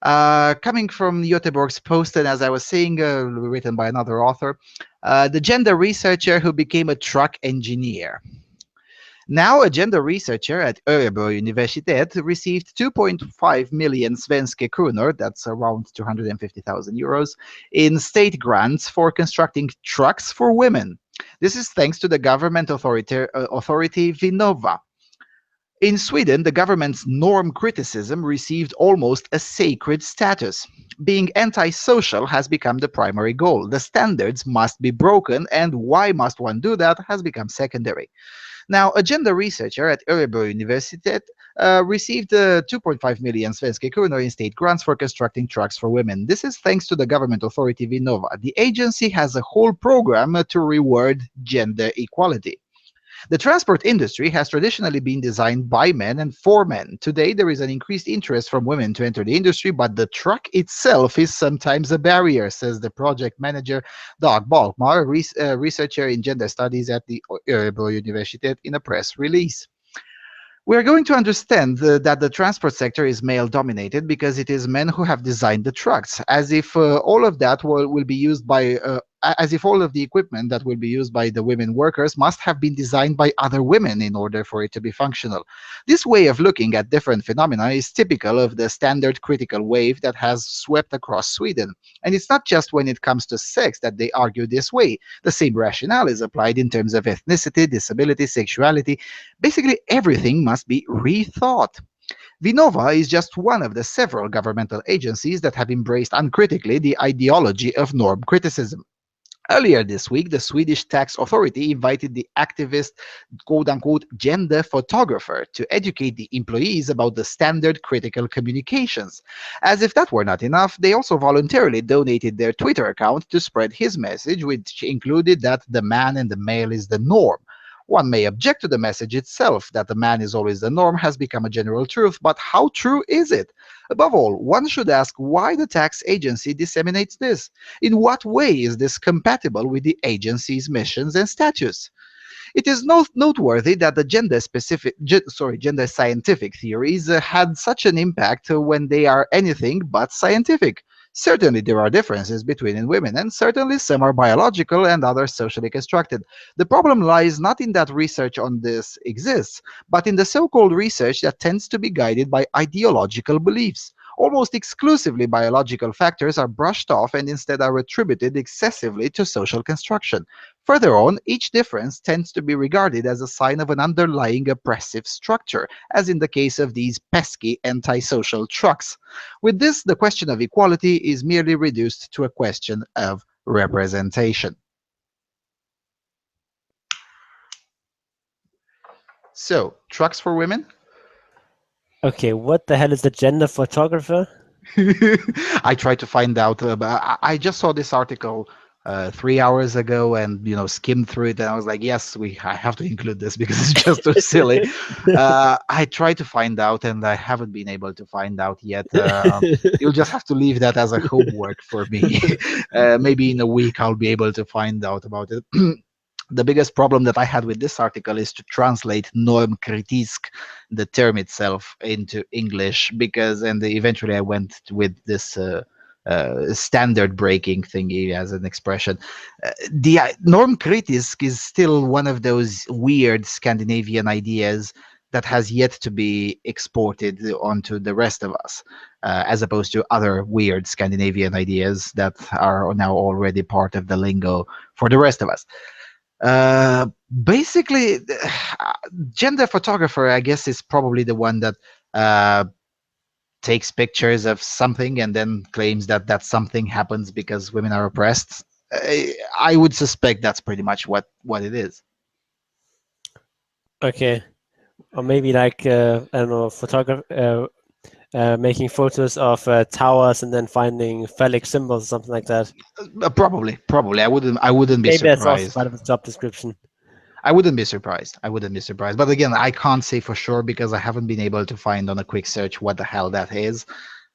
Coming from Göteborg's Posten, as I was saying, written by another author, the gender researcher who became a truck engineer. Now, a gender researcher at Örebro Universitet received 2.5 million svenske kronor, that's around 250,000 euros, in state grants for constructing trucks for women. This is thanks to the government authority Vinnova. In Sweden, the government's norm criticism received almost a sacred status. Being antisocial has become the primary goal. The standards must be broken, and why must one do that has become secondary. Now, a gender researcher at Örebro Universitet received 2.5 million svenske kronor in state grants for constructing trucks for women. This is thanks to the government authority Vinnova. The agency has a whole program to reward gender equality. The transport industry has traditionally been designed by men and for men. Today, there is an increased interest from women to enter the industry, but the truck itself is sometimes a barrier, says the project manager Dag Balkmar, researcher in gender studies at the Örebro Universitet, in a press release. We are going to understand that the transport sector is male dominated because it is men who have designed the trucks, as if all of that will be used by as if all of the equipment that will be used by the women workers must have been designed by other women in order for it to be functional. This way of looking at different phenomena is typical of the standard critical wave that has swept across Sweden. And it's not just when it comes to sex that they argue this way. The same rationale is applied in terms of ethnicity, disability, sexuality. Basically, everything must be rethought. Vinnova is just one of the several governmental agencies that have embraced uncritically the ideology of norm criticism. Earlier this week, the Swedish tax authority invited the activist, quote-unquote, gender photographer to educate the employees about the standard critical communications. As if that were not enough, they also voluntarily donated their Twitter account to spread his message, which included that the man and the male is the norm. One may object to the message itself, that the man is always the norm has become a general truth, but how true is it? Above all, one should ask why the tax agency disseminates this. In what way is this compatible with the agency's missions and statutes? It is noteworthy that the gender scientific theories had such an impact when they are anything but scientific. Certainly, there are differences between men and women, and certainly some are biological and others socially constructed. The problem lies not in that research on this exists, but in the so-called research that tends to be guided by ideological beliefs. Almost exclusively biological factors are brushed off and instead are attributed excessively to social construction. Further on, each difference tends to be regarded as a sign of an underlying oppressive structure, as in the case of these pesky antisocial trucks. With this, the question of equality is merely reduced to a question of representation. So, trucks for women?
Okay, what the hell is a gender photographer?
I tried to find out, but I just saw this article 3 hours ago, and skimmed through it, and I was like, yes, I have to include this because it's just too silly. I tried to find out, and I haven't been able to find out yet. You'll just have to leave that as a homework for me. Maybe in a week I'll be able to find out about it. The biggest problem that I had with this article is to translate normkritisk, the term itself, into English, and eventually I went with this standard breaking thingy as an expression. The normkritisk is still one of those weird Scandinavian ideas that has yet to be exported onto the rest of us, as opposed to other weird Scandinavian ideas that are now already part of the lingo for the rest of us. Basically, gender photographer, I guess, is probably the one that takes pictures of something and then claims that that something happens because women are oppressed. I would suspect that's pretty much what it is.
Okay, or maybe like I don't know, photographer making photos of towers and then finding phallic symbols or something like that.
Probably. I wouldn't be
Maybe that's also
surprised.
part of the job description.
I wouldn't be surprised. But again, I can't say for sure because I haven't been able to find on a quick search what the hell that is.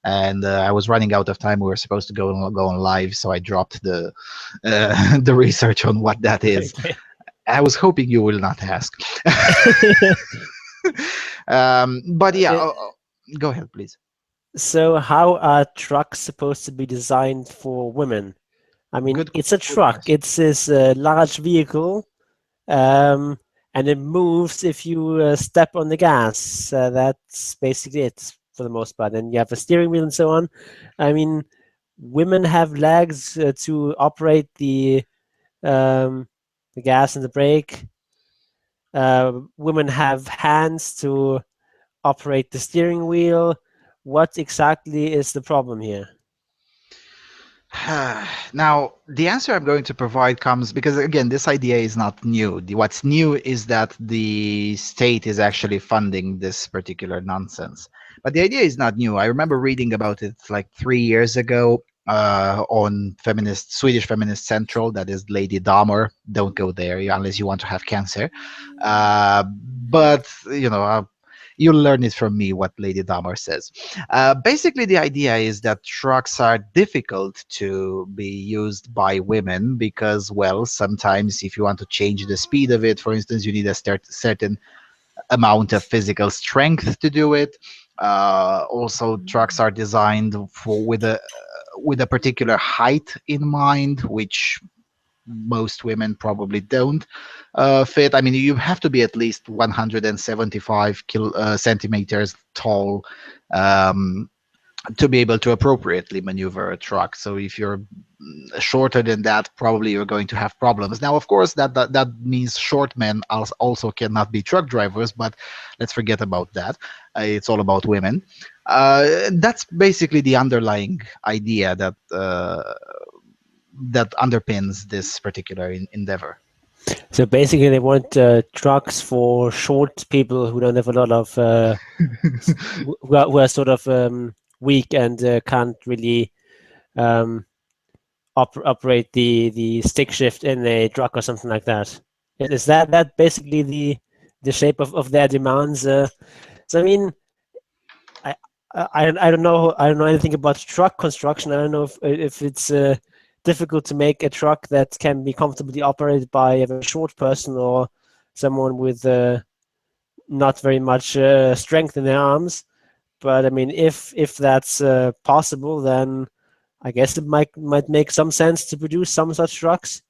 And I was running out of time. We were supposed to go on live, so I dropped the the research on what that is.
Okay.
I was hoping you will not ask. But yeah, go ahead, please.
So how are trucks supposed to be designed for women? I mean,
Good,
it's a
good
truck.
question.
It's this large vehicle, um, and it moves if you step on the gas. That's basically it for the most part. And you have a steering wheel and so on. I mean, women have legs to operate um, the gas and the brake. Women have hands to operate the steering wheel. What exactly is the problem here?
Now, the answer I'm going to provide comes because, again, this idea is not new. What's new is that the state is actually funding this particular nonsense. But the idea is not new. I remember reading about it like 3 years ago on Swedish Feminist Central. That is Lady Dahmer. Don't go there unless you want to have cancer. But, you'll learn it from me what Lady Dahmer says. Basically, the idea is that trucks are difficult to be used by women because, well, sometimes if you want to change the speed of it, for instance, you need a certain amount of physical strength to do it. Also, trucks are designed for with a particular height in mind, which most women probably don't fit. I mean, you have to be at least 175 centimeters tall um, to be able to appropriately maneuver a truck. So if you're shorter than that, probably you're going to have problems. Now, of course, that means short men also cannot be truck drivers, but let's forget about that. It's all about women. That's basically the underlying idea that underpins this particular endeavor.
So basically, they want trucks for short people who don't have a lot of who are sort of weak and can't really um, operate the stick shift in a truck or something like that. Is that basically the shape of their demands? So I mean, I, I don't know anything about truck construction. I don't know if it's difficult to make a truck that can be comfortably operated by a very short person or someone with not very much strength in their arms. But I mean, if that's possible, then I guess it might make some sense to produce some such trucks.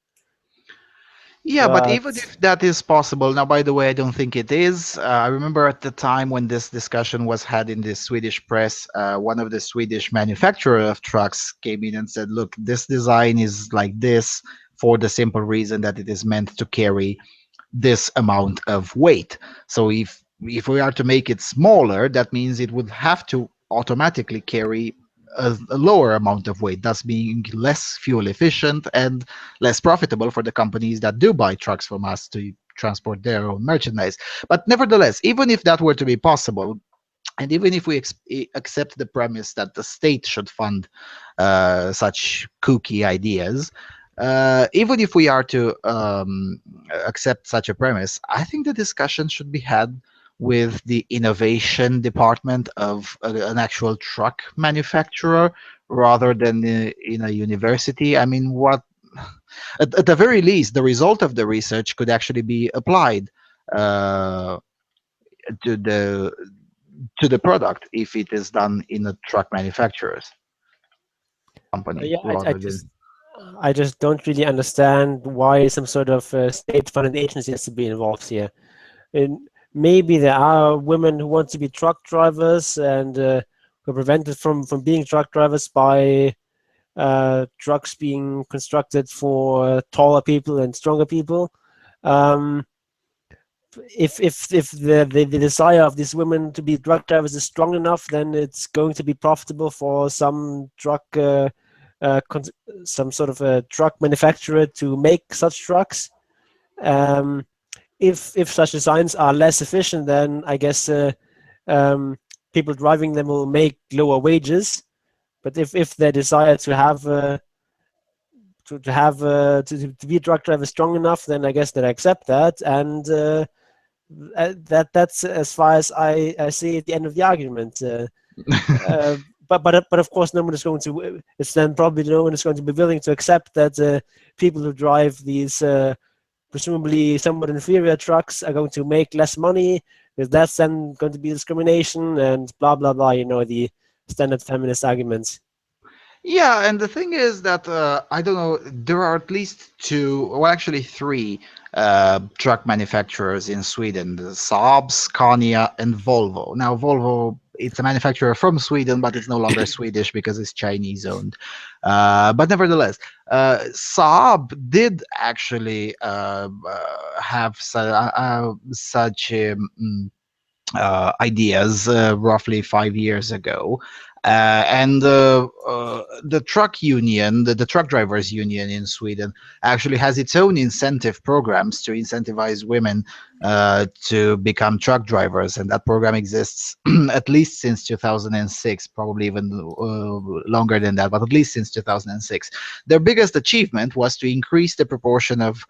Yeah, but even
But
if that is possible, now, by the way, I don't think it is. I remember at the time when this discussion was had in the Swedish press, one of the Swedish manufacturer of trucks came in and said, look, this design is like this for the simple reason that it is meant to carry this amount of weight. So if we are to make it smaller, that means it would have to automatically carry a lower amount of weight, thus being less fuel efficient and less profitable for the companies that do buy trucks from us to transport their own merchandise. But nevertheless, even if that were to be possible, and even if we accept the premise that the state should fund such kooky ideas, even if we are to accept such a premise, I think the discussion should be had with the innovation department of an actual truck manufacturer rather than in a university. I mean, what at the very least, the result of the research could actually be applied uh, to the product if it is done in a truck manufacturer's company
yeah,
rather than.
I just don't really understand why some sort of state-funded agency has to be involved here. And maybe there are women who want to be truck drivers and who are prevented from being truck drivers by trucks being constructed for taller people and stronger people. Um, if the desire of these women to be truck drivers is strong enough, then it's going to be profitable for some truck, some sort of a truck manufacturer to make such trucks. Um, if such designs are less efficient, then I guess um, people driving them will make lower wages. But if their desire to have to be a truck driver strong enough, then I guess they accept that, and that's as far as I see at the end of the argument. Uh, but of course, no one is going to. It's then probably no one is going to be willing to accept that people who drive these presumably somewhat inferior trucks are going to make less money, because that's then going to be discrimination and blah blah blah. You know, the standard feminist arguments.
Yeah, and the thing is that I don't know. There are at least two, well, actually three truck manufacturers in Sweden: the Saab, Scania, and Volvo. Now, Volvo, it's a manufacturer from Sweden, but it's no longer Swedish because it's Chinese owned. But nevertheless, Saab did actually have such. Ideas roughly 5 years ago. And the truck union, the truck drivers union in Sweden, actually has its own incentive programs to incentivize women to become truck drivers. And that program exists at least since 2006, probably even longer than that, but at least since 2006. Their biggest achievement was to increase the proportion of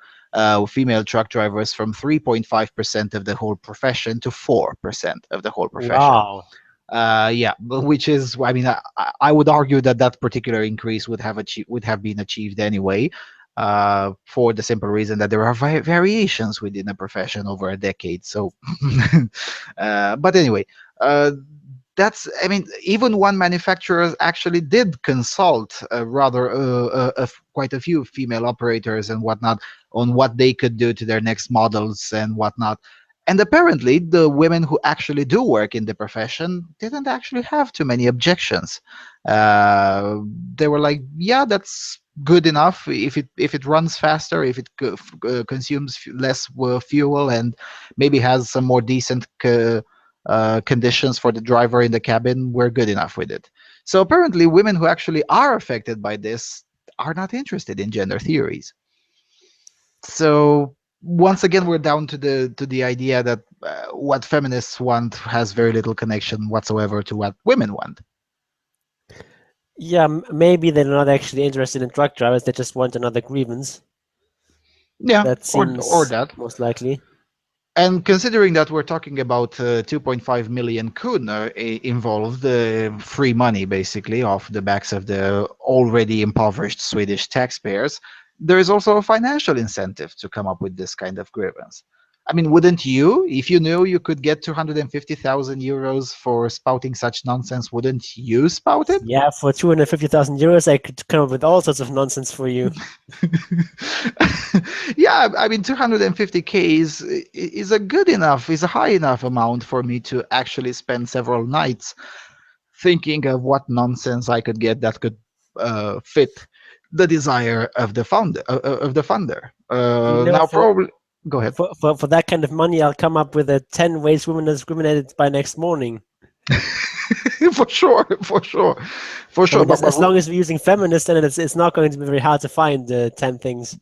female truck drivers from 3.5% of the whole profession to 4% of the whole profession.
Wow.
Yeah, which is, I mean, I would argue that that particular increase would have been achieved anyway, for the simple reason that there are variations within a profession over a decade. So, but anyway, that's, I mean, even one manufacturer actually did consult quite a few female operators and whatnot on what they could do to their next models and whatnot. And apparently, the women who actually do work in the profession didn't actually have too many objections. They were like, "Yeah, that's good enough. If it runs faster, if it consumes less fuel, and maybe has some more decent conditions for the driver in the cabin, we're good enough with it." So apparently, women who actually are affected by this are not interested in gender theories. So once again, we're down to the idea that what feminists want has very little connection whatsoever to what women want.
Yeah, maybe they're not actually interested in truck drivers. They just want another grievance.
Yeah,
That
or
seems
that.
most likely.
And considering that we're talking about 2.5 million kuna involved, free money basically off the backs of the already impoverished Swedish taxpayers, there is also a financial incentive to come up with this kind of grievance. I mean, wouldn't you, if you knew you could get 250,000 euros for spouting such nonsense, wouldn't you spout it?
Yeah, for 250,000 euros, I could come up with all sorts of nonsense for you.
Yeah, I mean, 250K is a good enough, is a high enough amount for me to actually spend several nights thinking of what nonsense I could get that could fit the desire of the funder.
You know,
Now, probably go ahead.
for that kind of money, I'll come up with a 10 ways women are discriminated by next morning.
For sure, for sure, for
I
sure.
mean,
But
as long as we're using feminist, then it's not going to be very hard to find 10 things.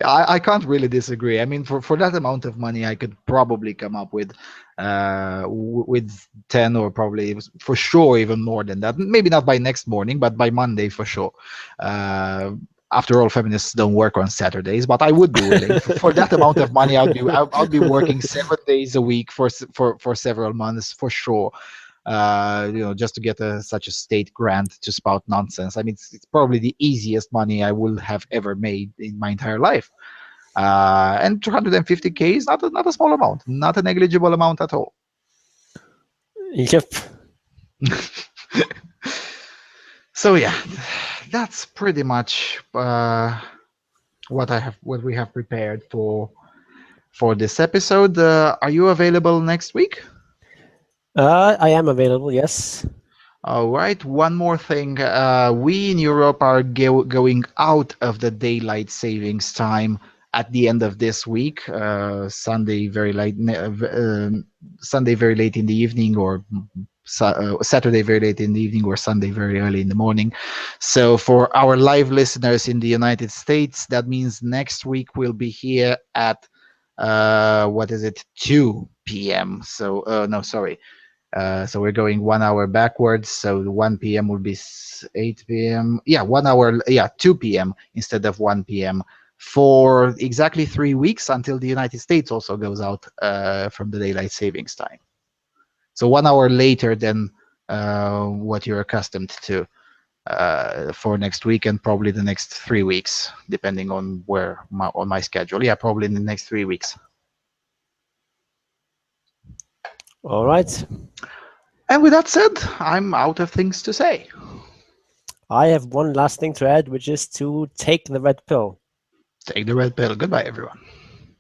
I can't really disagree. I mean, for that amount of money, I could probably come up with 10, or probably for sure even more than that. Maybe not by next morning, but by Monday for sure. After all, feminists don't work on Saturdays, but I would be willing for that amount of money. I'll be working 7 days a week for several months for sure. Just to get such a state grant to spout nonsense. I mean, it's probably the easiest money I will have ever made in my entire life. And 250K is not a small amount, not a negligible amount at all.
Yep.
So yeah, that's pretty much what we have prepared for this episode. Are you available next week?
I am available, yes.
All right. One more thing. We in Europe are going out of the daylight savings time at the end of this week. Sunday very late, Sunday very late in the evening, or Saturday very late in the evening, or Sunday very early in the morning. So for our live listeners in the United States, that means next week we'll be here at what is it, 2 p.m. So no, sorry. So we're going 1 hour backwards. So 1 p.m. will be 8 p.m. Yeah, 1 hour. Yeah, 2 p.m. instead of 1 p.m. for exactly 3 weeks, until the United States also goes out from the daylight savings time. So 1 hour later than what you're accustomed to for next week, and probably the next 3 weeks, depending on on my schedule. Yeah, probably in the next 3 weeks.
All right.
And with that said, I'm out of things to say.
I have one last thing to add, which is to take the red pill.
Take the red pill. Goodbye, everyone.